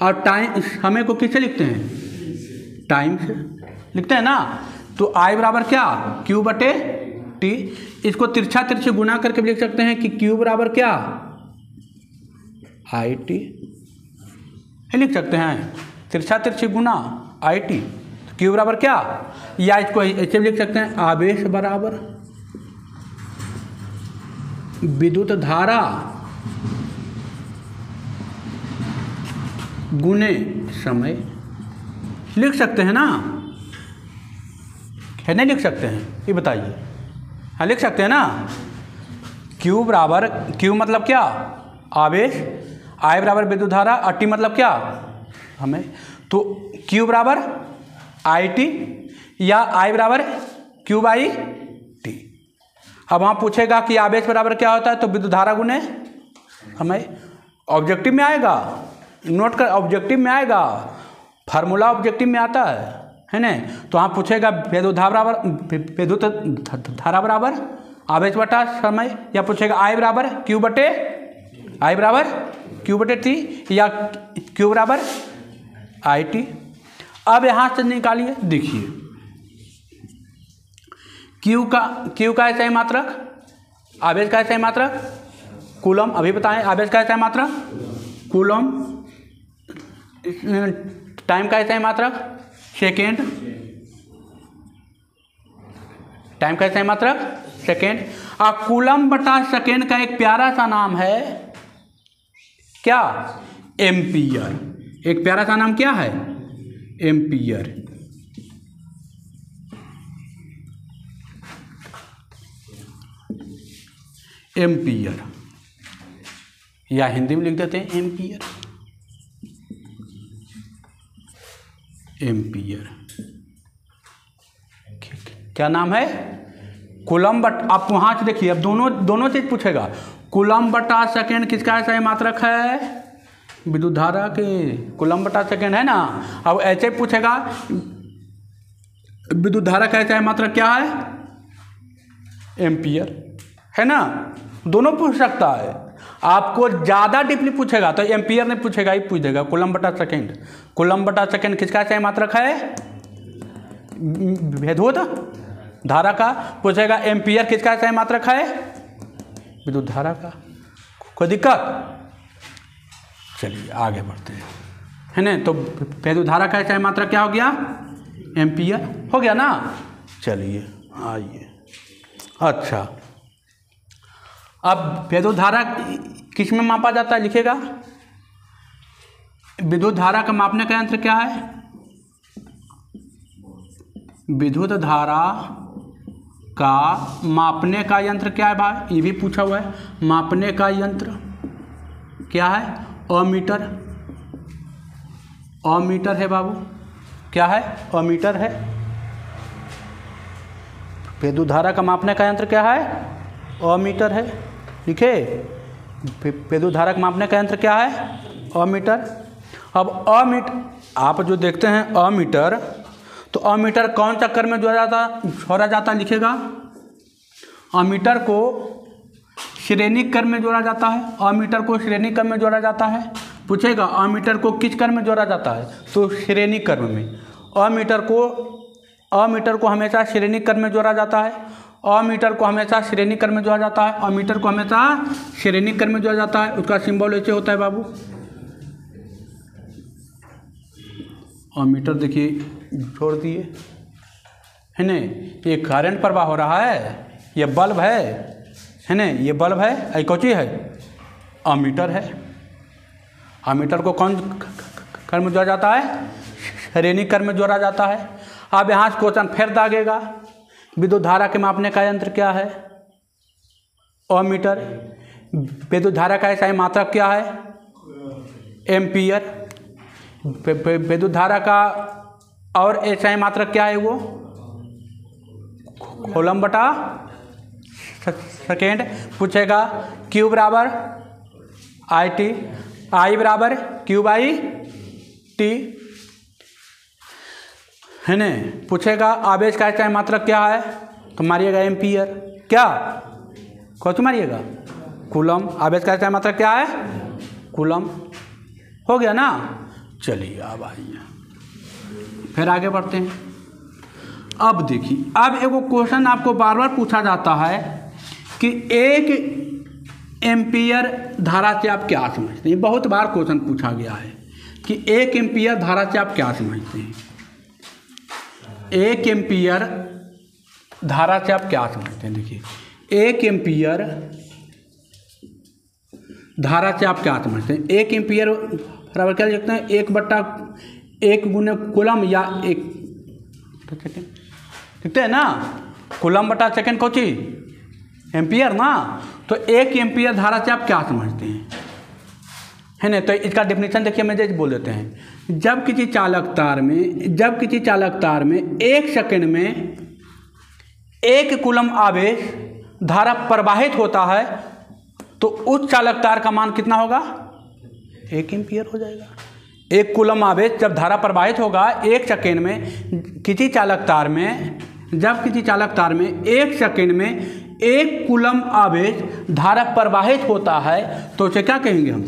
और टाइम, समय को किससे लिखते हैं, टाइम से लिखते हैं ना। तो आई बराबर क्या, क्यू बटे टी। इसको तिरछा तिरछे गुना करके भी लिख सकते हैं कि क्यू बराबर क्या, आई टी, लिख सकते हैं तिरछा तिरछे गुना आई टी। क्यू बराबर क्या, या इसको ऐसे भी लिख सकते हैं, आवेश बराबर विद्युत धारा गुने समय। लिख सकते हैं ना, है नहीं लिख सकते हैं, ये बताइए। हाँ लिख सकते हैं ना। क्यू बराबर, क्यू मतलब क्या, आवेश, आई बराबर विद्युत धारा, और टी मतलब क्या, हमें। तो क्यू बराबर आई टी या आई बराबर क्यू बाई टी। अब वहाँ पूछेगा कि आवेश बराबर क्या होता है, तो विद्युत धारा गुने समय। ऑब्जेक्टिव में आएगा, नोट कर, ऑब्जेक्टिव में आएगा, फार्मूला ऑब्जेक्टिव में आता है ना। तो वहाँ पूछेगा विद्युत धारा बराबर आवेश बटा समय, या पूछेगा I बराबर Q बटे T या Q बराबर IT। अब यहाँ से निकालिए, देखिए Q का SI मात्रक, आवेश का SI मात्रक कूलम, अभी बताएं आवेश का SI मात्रक कूलम, टाइम का SI मात्रक सेकेंड, टाइम का SI मात्रक सेकेंड। और कूलम बटा सेकेंड का एक प्यारा सा नाम है क्या, एम्पियर। एक प्यारा सा नाम क्या है, एम्पियर। एम्पियर या हिंदी में लिख देते हैं एम्पियर। एम्पियर क्या नाम है, कूलम बट, आप वहाँ से देखिए, अब दोनों चीज पूछेगा। कूलम बटा सेकेंड किसका SI मात्रक है, विद्युत धारा के, कूलम बटा सेकेंड है ना। अब ऐसे पूछेगा विद्युत धारा का SI मात्रक क्या है, एम्पियर, है ना। दोनों पूछ सकता है। आपको ज़्यादा डीपली पूछेगा तो एम्पियर नहीं पूछेगा, ही पूछ देगा कूलम बटा सेकेंड। कूलम बटा सेकेंड किसका SI मात्रक है, विद्युत धारा का। पूछेगा एम्पियर किसका SI मात्रक है, विद्युत धारा का। कोई दिक्कत, चलिए आगे बढ़ते हैं, है ना। तो विद्युत धारा का SI मात्रक क्या हो गया, एम्पियर हो गया ना। चलिए आइए, अच्छा अब विद्युत धारा किस में मापा जाता है, लिखेगा। विद्युत धारा का मापने का यंत्र क्या है, विद्युत धारा का मापने का यंत्र क्या है भाई, ये भी पूछा हुआ है। मापने का यंत्र क्या है, अमीटर। अमीटर है बाबू, क्या है, अमीटर है। विद्युत धारा का मापने का यंत्र क्या है, अमीटर है। लिखे, विद्युत धारा का मापने का यंत्र क्या है, अमीटर। अब अमीटर आप जो देखते हैं अमीटर, तो अमीटर कौन सा क्रम में जोड़ा जाता लिखेगा। अमीटर को श्रेणी क्रम में जोड़ा जाता है। अमीटर को श्रेणी क्रम में जोड़ा जाता है। पूछेगा अमीटर को किस क्रम में जोड़ा जाता है, तो श्रेणी क्रम में। अमीटर को हमेशा श्रेणी क्रम में जोड़ा जाता है। अमीटर को हमेशा श्रेणी क्रम में जोड़ा जाता है। अमीटर को हमेशा श्रेणी क्रम में जोड़ा जाता है। उसका सिंबल ऐसे होता है बाबू। अमीटर देखिए छोड़ दिए, है ना। ये करंट प्रवाह हो रहा है, ये बल्ब है ना, ये बल्ब है, ये कौन चीज है, अमीटर है। अमीटर को कौन क्रम में जोड़ा जाता है, श्रेणी क्रम में जोड़ा जाता है। अब यहाँ से क्वेश्चन फिर दागेगा, विद्युत धारा के मापने का यंत्र क्या है, अमीटर। विद्युत धारा का SI मात्रक क्या है, एम्पियर। विद्युत धारा का और SI मात्रक क्या है, वो कूलम बटा सेकेंड। पूछेगा Q बराबर IT, I बराबर Q बाई T, है ना। पूछेगा आवेश का SI मात्रक क्या है, तो मारिएगा एम्पियर। क्या कौन सा मारिएगा, कूलम। आवेश का SI मात्रक क्या है, कूलम। हो गया ना। चलिए अब आइए फिर आगे बढ़ते हैं। अब देखिए, अब एगो क्वेश्चन आपको बार बार पूछा जाता है कि 1 एम्पियर धारा से आप क्या समझते हैं। बहुत बार क्वेश्चन पूछा गया है कि 1 एम्पियर धारा से आप क्या समझते हैं। 1 एम्पियर धारा से आप क्या समझते हैं। देखिए 1 एम्पियर धारा से आप क्या समझते हैं। 1 एम्पियर बराबर क्या लिखते हैं, 1/1 गुने कूलम या 1 सेकेंड लिखते हैं ना। कूलम बटा सेकेंड कौन चीज, एम्पियर ना। तो 1 एम्पियर धारा से आप क्या समझते हैं, है ना। तो इसका डेफिनेशन देखिए, मैं जैसे बोल देते हैं। जब किसी चालक तार में 1 सेकेंड में 1 कूलम आवेश धारा प्रवाहित होता है, तो उस चालक तार का मान कितना होगा, 1 एम्पियर हो जाएगा। 1 कूलम आवेश जब धारा प्रवाहित होगा 1 सेकेंड में किसी चालक तार में, जब किसी चालक तार में 1 सेकेंड में 1 कूलम आवेश धारा प्रवाहित होता है तो उसे क्या कहेंगे हम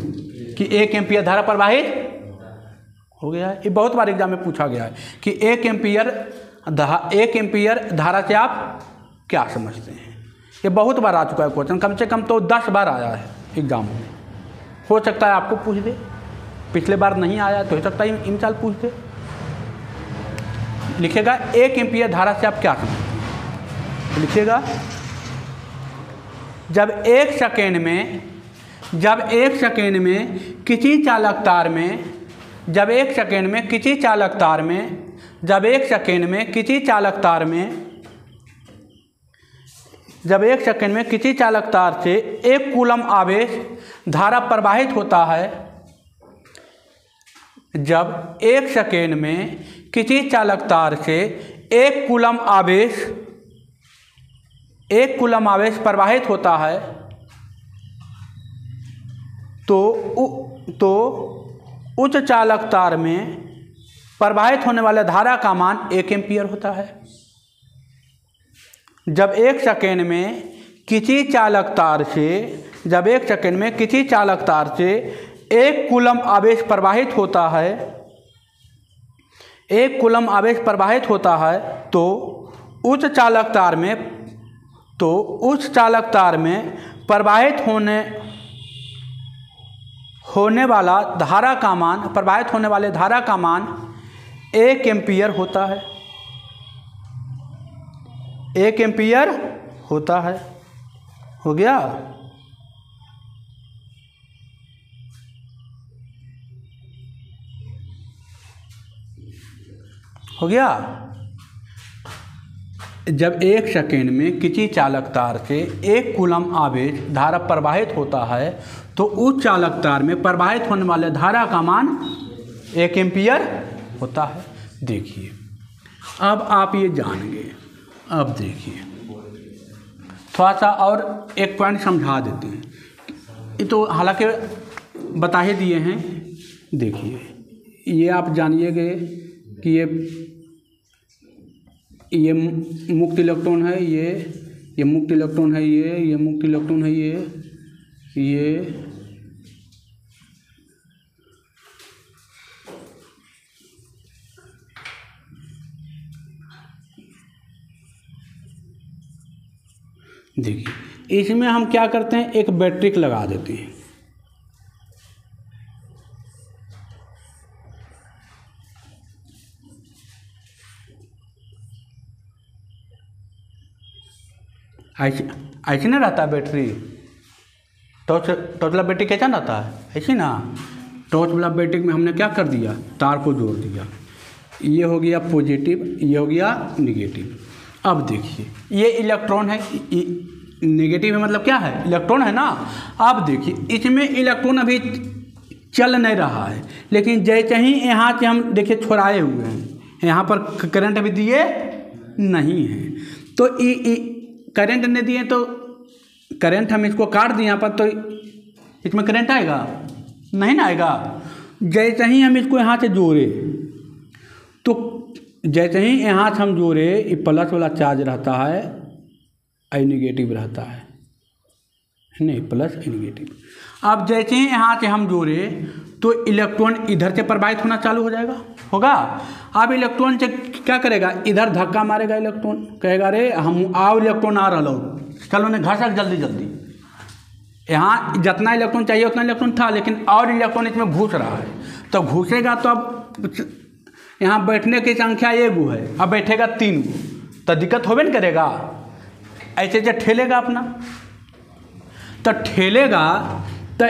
कि 1 एम्पियर धारा प्रवाहित हो गया है। ये बहुत बार एग्जाम में पूछा गया है कि 1 एम्पियर धारा से आप क्या समझते हैं। ये बहुत बार आ चुका है क्वेश्चन, कम से कम तो 10 बार आया है एग्जाम में। हो सकता है आपको पूछ दे, पिछले बार नहीं आया तो हो सकता है इन साल पूछ दे। लिखेगा 1 एम्पियर धारा से आप क्या समझते हैं, लिखिएगा जब 1 सेकेंड में किसी चालक तार में, जब 1 सेकेंड में किसी चालक तार में, जब 1 सेकेंड में किसी चालक तार में, जब 1 सेकेंड में किसी चालक तार से 1 कूलम आवेश धारा प्रवाहित होता है, जब 1 सेकेंड में किसी चालक तार से 1 कूलम आवेश प्रवाहित होता है तो उच्च चालक तार में प्रवाहित होने वाले धारा का मान 1 एम्पियर होता है। जब 1 सेकेंड में किसी चालक तार से, जब 1 सेकेंड में किसी चालक तार से 1 कूलम आवेश प्रवाहित होता है, 1 कूलम आवेश प्रवाहित होता है तो उच्च चालक तार में प्रवाहित होने वाला धारा का मान, प्रवाहित होने वाले धारा का मान 1 एम्पियर होता है, 1 एम्पियर होता है। हो गया। हो गया। जब 1 सेकेंड में किसी चालक तार से 1 कूलम आवेश धारा प्रवाहित होता है तो उस चालक तार में प्रवाहित होने वाले धारा का मान 1 एम्पियर होता है। देखिए अब आप ये जान गए। अब देखिए थोड़ा सा और एक पॉइंट समझा देते हैं। ये तो हालांकि बता ही दिए हैं। देखिए ये आप जानिएगा कि ये मुक्त इलेक्ट्रॉन है, ये मुक्त इलेक्ट्रॉन है, ये मुक्त इलेक्ट्रॉन है, ये देखिए इसमें हम क्या करते हैं, एक बैटरी लगा देते हैं। ऐसे ना रहता है बैटरी, टॉर्च वाला बैटरी कैसा रहता है, ऐसे ना। टॉर्च वाला बैटरी में हमने क्या कर दिया, तार को जोड़ दिया। ये हो गया पॉजिटिव, ये हो गया निगेटिव। अब देखिए ये इलेक्ट्रॉन है, नेगेटिव है मतलब क्या है, इलेक्ट्रॉन है ना। अब देखिए इसमें इलेक्ट्रॉन अभी चल नहीं रहा है, लेकिन जैसे ही यहाँ से हम देखिए छोड़ाए हुए हैं, यहाँ पर करंट अभी दिए नहीं है, तो करंट नहीं दिए तो करंट हम इसको काट दिए यहाँ पर, तो इसमें करंट आएगा नहीं ना आएगा। जैसे ही हम इसको यहाँ से जोड़े, तो जैसे ही यहाँ से हम जोड़े, ये प्लस वाला चार्ज रहता है, आई नेगेटिव रहता है, नहीं प्लस आई नेगेटिव। अब जैसे ही यहाँ से हम जोड़े तो इलेक्ट्रॉन इधर से प्रवाहित होना चालू हो जाएगा, होगा। अब इलेक्ट्रॉन से क्या करेगा, इधर धक्का मारेगा इलेक्ट्रॉन, कहेगा अरे हम आओ इलेक्ट्रॉन आ रहा हो, चलो ने घसक जल्दी जल्दी। यहाँ जितना इलेक्ट्रॉन चाहिए उतना इलेक्ट्रॉन था, लेकिन और इलेक्ट्रॉन इसमें घुस रहा है। तो घुसेगा तो अब यहाँ बैठने की संख्या 1 है, अब बैठेगा 3, तो दिक्कत होबे न करेगा। ऐसे जो ठेलेगा अपना, तो ठेलेगा तो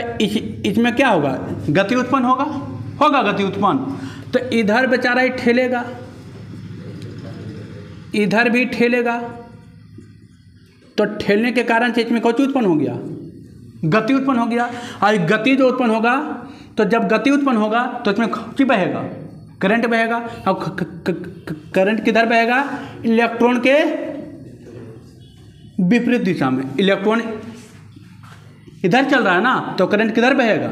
इसमें क्या होगा, गति उत्पन्न होगा गति उत्पन्न। तो इधर बेचारा ही ठेलेगा, इधर भी ठेलेगा, तो ठेलने के कारण से इसमें कौन उत्पन्न हो गया, गति उत्पन्न हो गया। और गति जो उत्पन्न होगा, तो जब गति उत्पन्न होगा तो इसमें क्या बहेगा, करंट बहेगा। और करंट किधर बहेगा, इलेक्ट्रॉन के विपरीत दिशा में। इलेक्ट्रॉन इधर चल रहा है ना, तो करंट किधर बहेगा,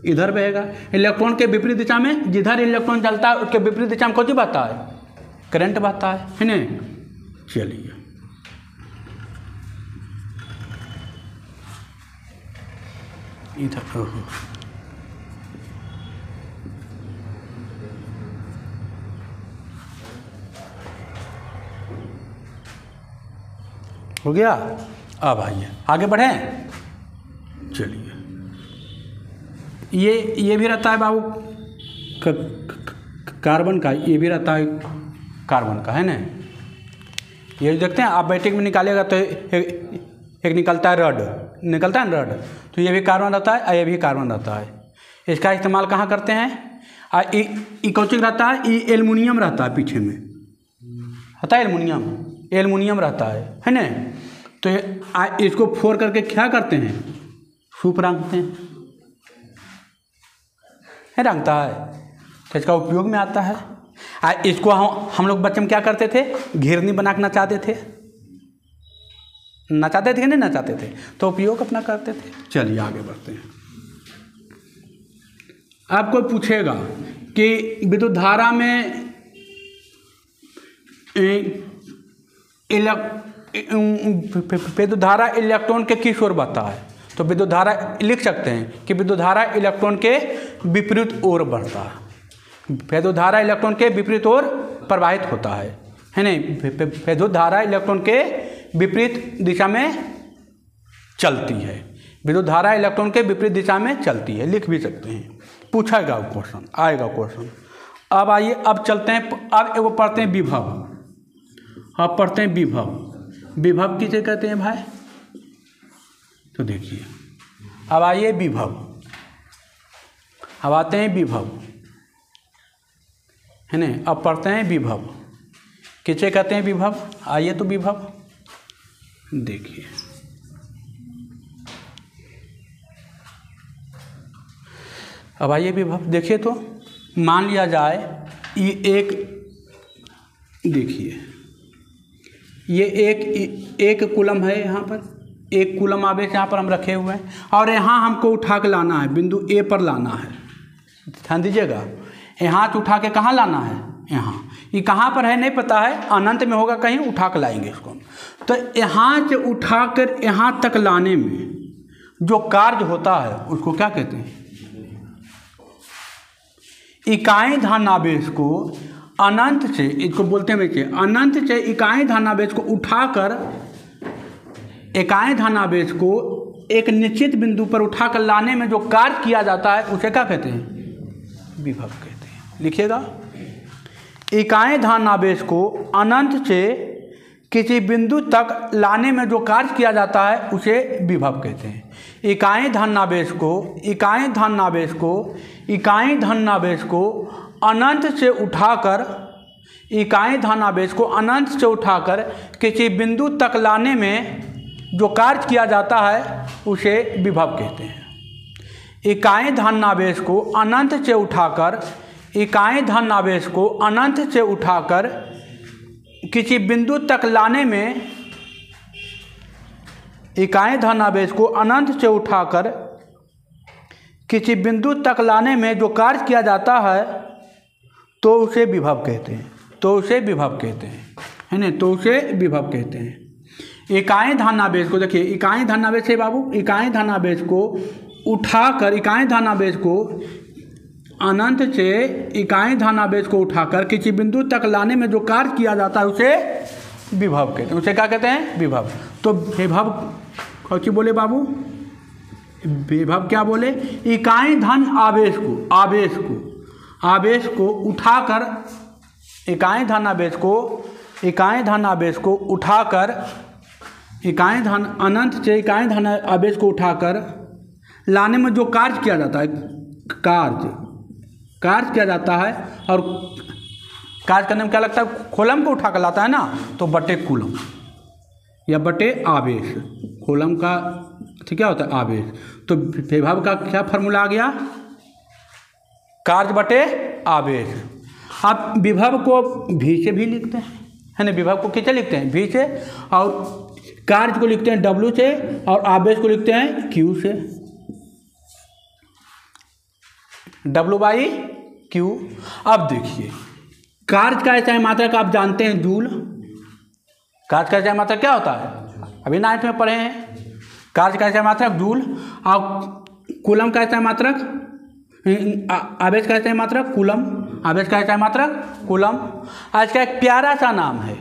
इधर बहेगा। इलेक्ट्रॉन के विपरीत दिशा में, जिधर इलेक्ट्रॉन चलता है उसके विपरीत दिशा में कौन सी बहता है? करंट बहता है ना। चलिए इधर हो गया। अब आइए आगे बढ़ें। चलिए ये भी रहता है बाबू कार्बन का, ये भी रहता है कार्बन का, है ना। ये देखते हैं आप बैटरी में निकालेगा तो एक निकलता है रड, निकलता है ना रड, तो ये भी कार्बन रहता है और ये भी कार्बन रहता है। इसका इस्तेमाल कहाँ करते हैं? कौन सी रहता है? ये एल्युमिनियम रहता है, पीछे में रहता है एल्युमिनियम रहता है ना। तो इसको फोड़ करके क्या करते हैं? सूप रंगते हैं, रंगता है, तो इसका उपयोग में आता है। इसको हम लोग बच्चे में क्या करते थे? घिरनी बना के नचाते थे कि नहीं नचाते थे, तो उपयोग अपना करते थे। चलिए आगे बढ़ते हैं। आपको पूछेगा कि विद्युत धारा में विद्युत धारा इलेक्ट्रॉन के किस ओर बढ़ता है? तो विद्युत धारा लिख सकते हैं कि विद्युत धारा इलेक्ट्रॉन के विपरीत ओर बढ़ता है। विद्युत धारा इलेक्ट्रॉन के विपरीत ओर प्रवाहित होता है नहीं। विद्युत धारा इलेक्ट्रॉन के विपरीत दिशा में चलती है। विद्युत धारा इलेक्ट्रॉन के विपरीत दिशा में चलती है, लिख भी सकते हैं, पूछेगा क्वेश्चन, आएगा क्वेश्चन। अब आइए, अब चलते हैं, अब एगो पढ़ते हैं विभव। अब पढ़ते हैं विभव। विभव किसे कहते हैं भाई? तो देखिए, अब आइए विभव, अब आते हैं विभव, है ना। अब पढ़ते हैं विभव, किसे कहते हैं विभव? आइए तो विभव देखिए, अब आइए विभव देखिए। तो मान लिया जाए ये एक, देखिए ये एक कूलम है, यहाँ पर एक कूलम आवेश यहाँ पर हम रखे हुए हैं, और यहाँ हमको उठा के लाना है, बिंदु ए पर लाना है। ध्यान दीजिएगा, यहाँ से उठा के कहाँ लाना है? यहाँ। ये कहाँ पर है नहीं पता है, अनंत में होगा कहीं, उठा के लाएंगे इसको। तो यहाँ से उठाकर यहाँ तक लाने में जो कार्य होता है उसको क्या कहते हैं? इकाई धनावेश को अनंत से, इसको बोलते हैं बच्चे, अनंत से इकाई धनावेश को उठाकर, इकाई धनावेश को एक निश्चित बिंदु पर उठाकर लाने में जो कार्य किया जाता है उसे क्या कहते हैं? विभव कहते हैं। लिखिएगा, इकाई धनावेश को अनंत से किसी बिंदु तक लाने में जो कार्य किया जाता है उसे विभव कहते हैं। इकाई धनावेश को अनंत से उठाकर, इकाई धनावेश को अनंत से उठाकर किसी बिंदु तक लाने में जो कार्य किया जाता है उसे विभव कहते हैं। इकाई धनावेश को अनंत से उठाकर, इकाई धनावेश को अनंत से उठाकर किसी बिंदु तक लाने में, इकाई धनावेश को अनंत से उठाकर किसी बिंदु तक लाने में जो कार्य किया जाता है तो उसे विभव कहते हैं, तो उसे विभव कहते हैं, है ना। तो उसे विभव कहते हैं। इकाई धनावेश को देखिए, इकाई धनावेश है बाबू, इकाई धनावेश को उठाकर, इकाई धनावेश को अनंत से, इकाई धनावेश को उठाकर किसी बिंदु तक लाने में जो कार्य किया जाता है उसे विभव कहते हैं। उसे क्या कहते हैं? विभव। तो विभव कौन बोले बाबू? विभव क्या बोले? इकाई धन आवेश को उठाकर, इकाई धन आवेश को उठाकर, इकाई धन अनंत से इकाई धन आवेश को उठाकर लाने में जो कार्य किया जाता है, कार्य किया जाता है, और कार्य करने में क्या लगता है? कूलम को उठा कर लाता है ना, तो बटे कूलम या बटे आवेश। कूलम का क्या होता है? आवेश। तो विभव का क्या फॉर्मूला आ गया? कार्य बटे आवेश। अब विभव को भी से भी लिखते हैं, है ना। विभव को किससे लिखते हैं? भी से। और कार्य को लिखते हैं W से, और आवेश को लिखते हैं Q से। W/Q। अब देखिए कार्य का एसआई मात्रक आप जानते हैं जूल। कार्य का एसआई मात्रक क्या होता है, अभी 9th में पढ़े हैं। कार्य का एसआई मात्रक जूल। और कूलम का एसआई मात्रक, आवेश का एसआई मात्रक कूलम, आवेश का एसआई मात्रक कूलम। आज का एक प्यारा सा नाम है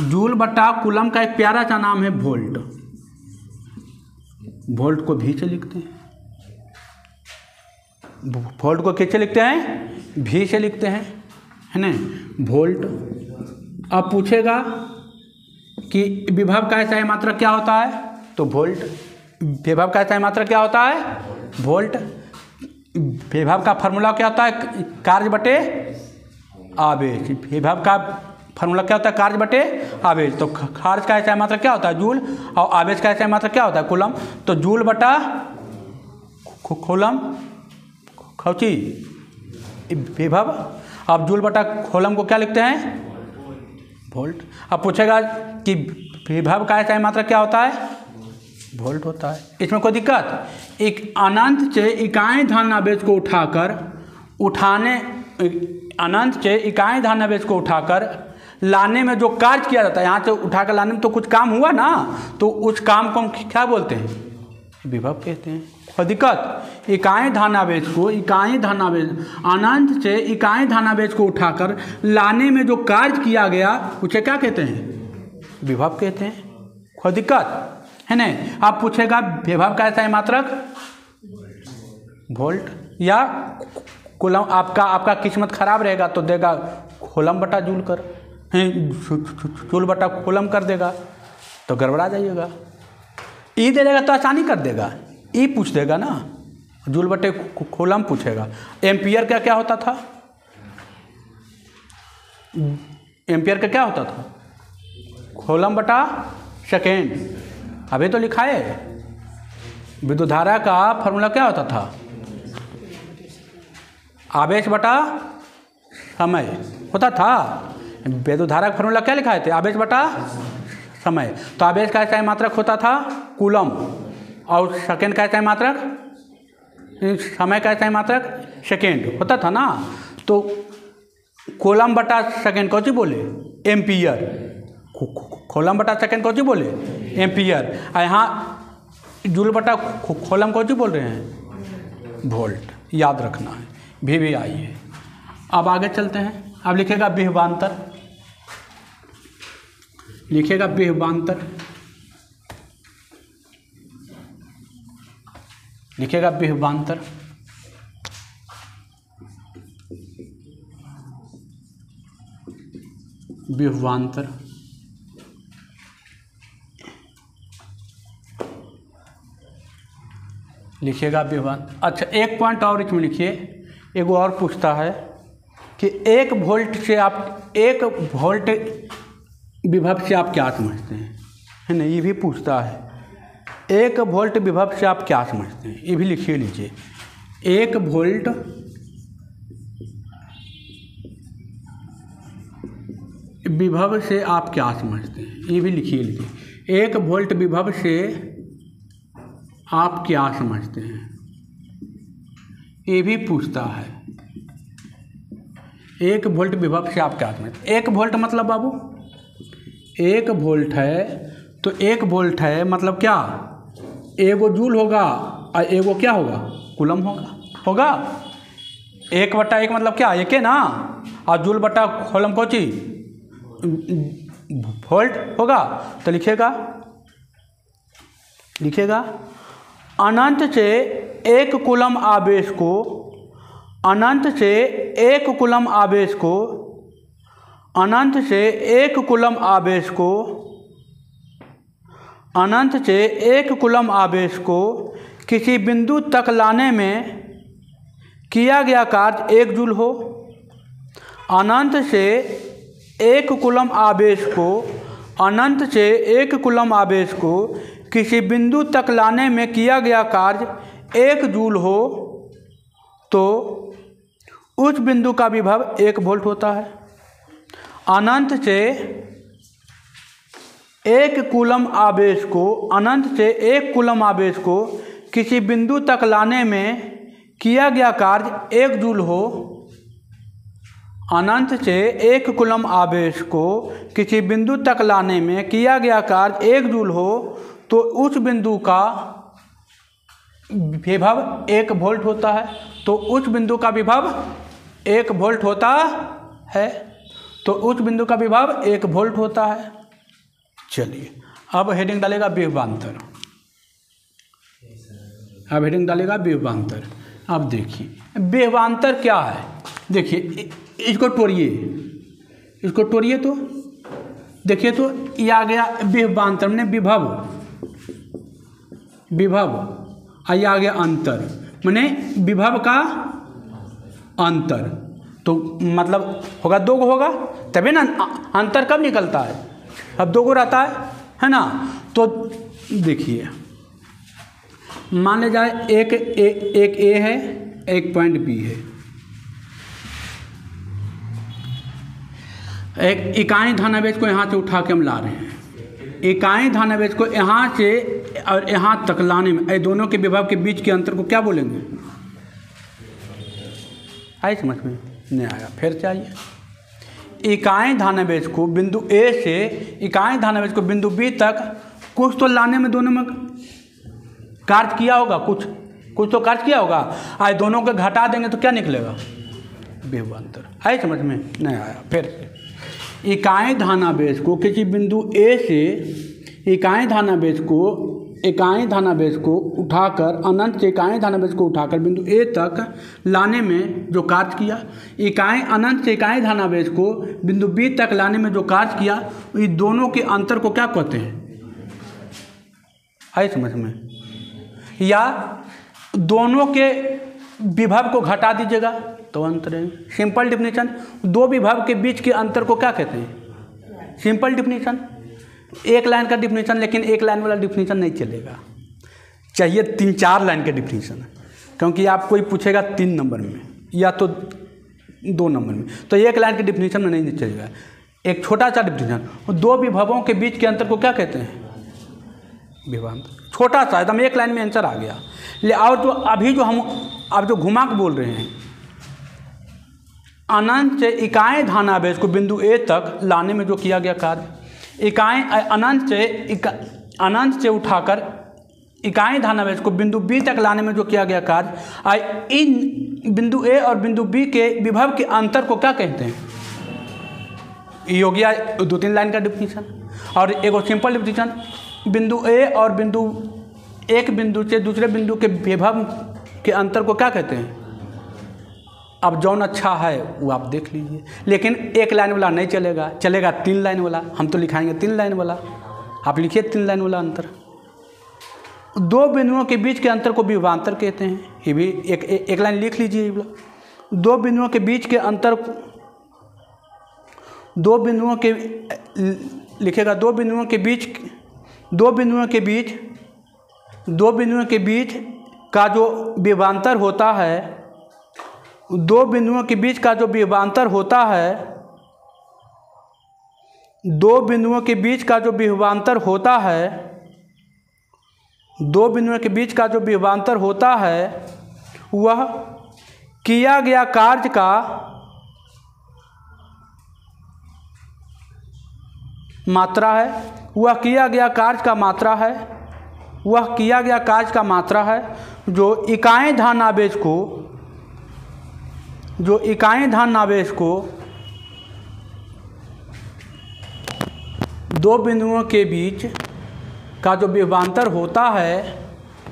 जूल बटा कूलम का एक प्यारा सा नाम है वोल्ट। वोल्ट को भी से लिखते हैं, वोल्ट को किससे लिखते हैं, भी से लिखते हैं, है ना, वोल्ट। अब पूछेगा कि विभव का एसआई मात्रक क्या होता है, तो वोल्ट। विभव का एसआई मात्रक क्या होता है, वोल्ट। विभव का फार्मूला क्या होता है, कार्य बटे आवेश। विभव का फार्मूला क्या होता है, कार्य बटे आवेश। तो कार्य का एसआई मात्रक क्या होता है, जूल, और आवेश का एसआई मात्रक क्या होता है, कूलम। तो जूल बटा कूलम खौची विभव। अब जूल बटा कूलम को क्या लिखते हैं, वोल्ट। अब पूछेगा कि विभव का एसआई मात्रक क्या होता है, वोल्ट होता है। इसमें कोई दिक्कत, एक अनंत से इकाई धनावेश को उठाकर लाने में जो कार्य किया जाता है, यहाँ से उठाकर लाने में तो कुछ काम हुआ ना, तो उस काम को हम क्या बोलते हैं, विभव कहते हैं। कोई दिक्कत, इकाई धनावेश अनंत से इकाई धनावेश को उठाकर लाने में जो कार्य किया गया उसे क्या कहते हैं, विभव कहते हैं। कोई दिक्कत है नहीं। आप पूछेगा विभव का एसआई मात्रक वोल्ट या कूलम। आपका किस्मत खराब रहेगा तो देगा कूलम बटा जूल कर, जूल बटा कूलम कर देगा तो गड़बड़ा जाइएगा। ई दे देगा तो आसानी कर देगा, ई पूछ देगा ना, जूल बटे कूलम पूछेगा। एम्पियर का क्या होता था, एम्पियर का क्या होता था, कूलम बटा सेकेंड। अभी तो लिखा है। विद्युत धारा का फॉर्मूला क्या होता था, आवेश बटा समय होता था। विद्युत धारा का फॉर्मूला क्या लिखा है, आवेश बटा समय। तो आवेश का एसआई मात्रक होता था कूलम, और सेकेंड का एसआई मात्रक, समय का एसआई मात्रक सेकेंड होता था ना। तो कूलम बटा सेकेंड कौन सी बोले, एम्पियर। कूलम बटा सेकेंड कौन सी बोले, एम्पियर। यहाँ जूल बटा कूलम कौन सी बोल रहे हैं, वोल्ट। याद रखना है, भी आई है। अब आगे चलते हैं। अब लिखेगा विभवांतर, लिखेगा विभवांतर, लिखेगा विभवांतर। विभवांतर लिखिएगा विभवांतर। अच्छा, एक पॉइंट और इसमें लिखिए। एगो और पूछता है कि 1 वोल्ट से आप, 1 वोल्ट विभव से आप क्या समझते हैं, है ना, ये भी पूछता है। 1 वोल्ट विभव से आप क्या समझते हैं, ये भी लिखिए लीजिए। 1 वोल्ट विभव से आप क्या समझते हैं, ये भी लिखिए लीजिए। 1 वोल्ट विभव से आप क्या समझते हैं, ये भी पूछता है। 1 वोल्ट विभव से आप क्या समझते हैं। 1 वोल्ट मतलब बाबू, 1 वोल्ट है तो 1 वोल्ट है मतलब क्या, एगो जूल होगा और एगो क्या होगा, कूलम होगा। 1 बटा 1 मतलब क्या, 1 है ना, और जूल बटा कूलम कौन सी, वोल्ट होगा। तो लिखेगा अनंत से 1 कूलम आवेश को, अनंत से 1 कूलम आवेश को, अनंत से 1 कूलम आवेश को, अनंत से 1 कूलम आवेश को किसी बिंदु तक लाने में किया गया कार्य 1 जूल हो। अनंत से 1 कूलम आवेश को, अनंत से 1 कूलम आवेश को किसी बिंदु तक लाने में किया गया कार्य 1 जूल हो तो उस बिंदु का विभव 1 वोल्ट होता है। अनंत से 1 कूलम आवेश को, अनंत से 1 कूलम आवेश को किसी बिंदु तक लाने में किया गया कार्य 1 जूल हो, अनंत से 1 कूलम आवेश को किसी बिंदु तक लाने में किया गया कार्य 1 जूल हो, तो उस बिंदु का विभव 1 वोल्ट होता है। तो उस बिंदु का विभव 1 वोल्ट होता है। तो उस बिंदु का विभव 1 वोल्ट होता है। चलिए अब हेडिंग डालेगा विभवांतर। अब हेडिंग डालेगा विभवांतर। अब देखिए विभवांतर क्या है। देखिए इसको तोड़िए, इसको तोड़िए तो देखिए तो ये आ गया विभवांतर में विभव, विभव ये आ गया अंतर, माने विभव का अंतर। तो मतलब होगा 2 गो होगा तभी ना अंतर कब निकलता है, अब 2 गो रहता है ना। तो देखिए मान ले जाए एक ए है, एक पॉइंट बी है। एक इकाई धनावेश को यहाँ से उठा के हम ला रहे हैं। इकाई धनावेश को यहाँ से और यहाँ तक लाने में दोनों के विभव के बीच के अंतर को क्या बोलेंगे? आई समझ में? नहीं आया, फिर से आइए। इकाई धनावेश को बिंदु ए से इकाई धनावेश को बिंदु बी तक कुछ तो लाने में दोनों में कार्य किया होगा, कुछ तो कार्य किया होगा। आज दोनों को घटा देंगे तो क्या निकलेगा? विभवांतर। आई समझ में? नहीं आया, फिर से। इकाई धनावेश को किसी बिंदु ए से इकाई धनावेश को उठाकर अनंत से इकाई धनावेश को उठाकर बिंदु ए तक लाने में जो कार्य किया, अनंत से इकाई धनावेश को बिंदु बी तक लाने में जो कार्य किया, ये दोनों के अंतर को क्या कहते हैं? आई समझ में? या दोनों के विभव को घटा दीजिएगा तो अंतर है। सिंपल डिफिनीशन, 2 विभव के बीच के अंतर को क्या कहते हैं? Simple definition. एक लाइन का डिफिनीशन, लेकिन एक लाइन वाला डिफिनीशन नहीं चलेगा, चाहिए 3-4 लाइन का डिफिनीशन। क्योंकि आप कोई पूछेगा 3 नंबर में या तो 2 नंबर में, तो एक लाइन के डिफिनीशन में नहीं चलेगा। एक छोटा सा डिफिनीशन, 2 विभवों के बीच के अंतर को क्या कहते हैं? विभवांतर। छोटा सा एकदम एक लाइन में आंसर आ गया। ले और तो अभी जो हम अब जो घुमा के बोल रहे हैं, अनंत से इकाई धनावेश को बिंदु ए तक लाने में जो किया गया कार्य, अनंत से उठाकर इकाई धनावेश को बिंदु बी तक लाने में जो किया गया कार्य, इन बिंदु ए और बिंदु बी के विभव के अंतर को क्या कहते हैं? ये हो गया 2-3 लाइन का डिफिनीशन। और एक सिंपल डिफिनीशन, बिंदु ए और एक बिंदु से दूसरे बिंदु के विभव के अंतर को क्या कहते हैं? अब जौन अच्छा है वो आप देख लीजिए, लेकिन एक लाइन वाला नहीं चलेगा, चलेगा 3 लाइन वाला। हम तो लिखाएंगे 3 लाइन वाला, आप लिखिए 3 लाइन वाला अंतर। 2 बिंदुओं के बीच के अंतर को विभवांतर कहते हैं। ये भी एक लाइन लिख लीजिए। 2 बिंदुओं के बीच के अंतर, 2 बिंदुओं के लिखेगा, 2 बिंदुओं के बीच का जो विभवांतर होता है, 2 बिंदुओं के बीच का जो विभवांतर होता है, 2 बिंदुओं के बीच का जो विभवांतर होता है, 2 बिंदुओं के बीच का जो विभवांतर होता है, वह किया गया कार्य का मात्रा है। वह किया गया कार्य का मात्रा है। वह किया गया कार्य का मात्रा है जो इकाई धनावेश को 2 बिंदुओं के बीच का जो विभवांतर होता है,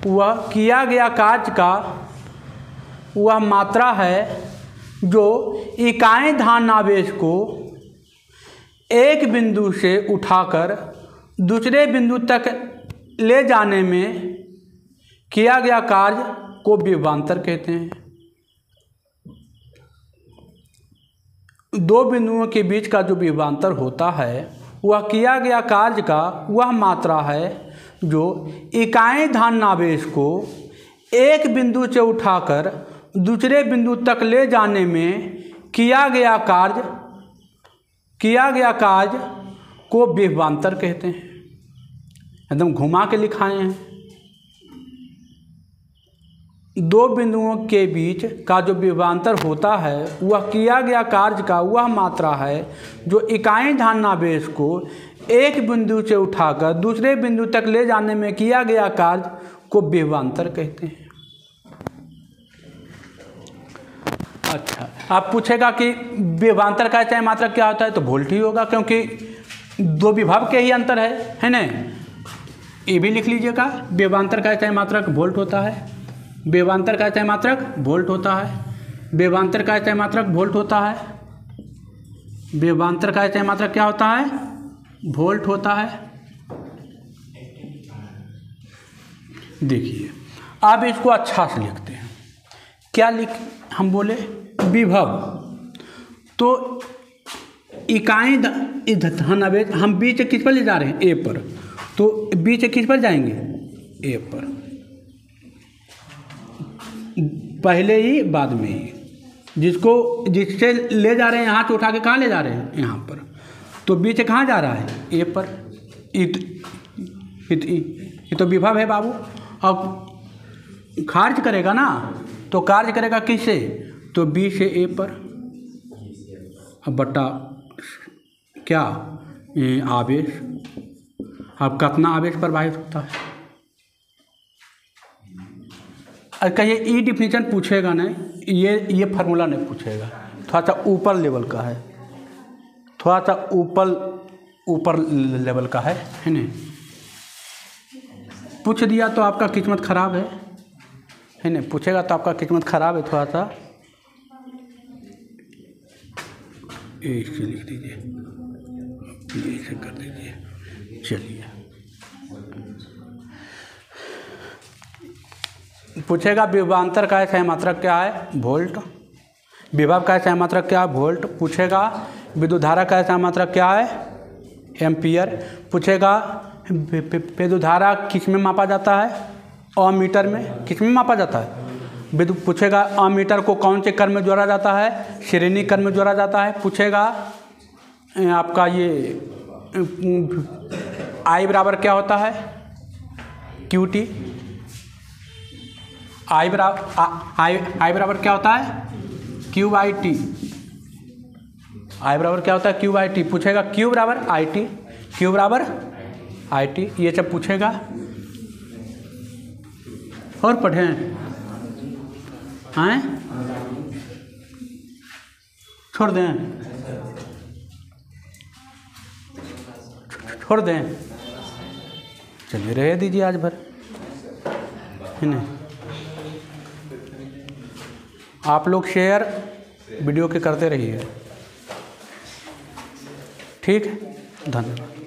वह किया गया कार्य का वह मात्रा है जो इकाई धनावेश को एक बिंदु से उठाकर दूसरे बिंदु तक ले जाने में किया गया कार्य को विभवांतर कहते हैं। 2 बिंदुओं के बीच का जो विभवांतर होता है, वह किया गया कार्य का वह मात्रा है जो इकाई धनावेश को एक बिंदु से उठाकर दूसरे बिंदु तक ले जाने में किया गया कार्य को विभवांतर कहते हैं। एकदम घुमा के लिखाए हैं। दो बिंदुओं के बीच का जो विभवांतर होता है वह किया गया कार्य का वह मात्रा है जो इकाई धनावेश को एक बिंदु से उठाकर दूसरे बिंदु तक ले जाने में किया गया कार्य को विभवांतर कहते हैं। अच्छा, आप पूछेगा कि विभवांतर का चाहे मात्रक क्या होता है, तो वोल्ट ही होगा, क्योंकि दो विभव के ही अंतर है ना। ये भी लिख लीजिएगा, विभवांतर का चाहे मात्रक वोल्ट होता है, विभवांतर का चाहे मात्रक वोल्ट होता है, विभवांतर का चाहे मात्रक वोल्ट होता है, विभवांतर का चाहे मात्रक क्या होता है, वोल्ट होता है। देखिए अब इसको अच्छा से लिखते हैं। क्या लिख हम बोले विभव, तो इकाई धनावेश हम बी से किस पर ले जा रहे हैं, ए पर, तो बी से किस पर जाएंगे, ए पर, पहले ही बाद में ही, जिससे ले जा रहे हैं यहाँ से उठा के कहाँ ले जा रहे हैं, यहाँ पर, तो बी से कहाँ जा रहा है, ए पर। ये तो विभव है बाबू। अब कार्य करेगा ना, तो कार्य करेगा किससे, तो बी से ए पर, अब बट्टा क्या, आवेश। अब कितना आवेश प्रवाहित होता है। और कहिए ई डिफिनीशन पूछेगा नहीं, ये फार्मूला नहीं पूछेगा, थोड़ा सा ऊपर लेवल का है, थोड़ा सा ऊपर लेवल का है ना। पूछ दिया तो आपका किस्मत खराब है ना, पूछेगा तो आपका किस्मत खराब है। थोड़ा सा ऐसे लिख दीजिए, ऐसे कर दीजिए। चलिए पूछेगा विभवांतर का चाहे मात्रक क्या है, वोल्ट। विभव का चाहे मात्रक क्या है, वोल्ट। पूछेगा विद्युत धारा का चाहे मात्रक क्या है, एम्पियर। पूछेगा विद्युत धारा किस में मापा जाता है, अमीटर में। किस में मापा जाता है, विद्युत। पूछेगा अमीटर को कौन से क्रम में जोड़ा जाता है, श्रेणी क्रम में जोड़ा जाता है। पूछेगा आपका ये आई बराबर क्या होता है, क्यू टी। आई बराबर क्या होता है, क्यू बाई टी। आई बराबर क्या होता है, क्यू बाई टी। पूछेगा क्यू बराबर आई टी, क्यू बराबर आई टी, ये सब पूछेगा। और पढ़ें हैं, छोड़ दें, चलिए रह दीजिए आज भर, है ना। आप लोग शेयर वीडियो के करते रहिए, ठीक है। धन्यवाद।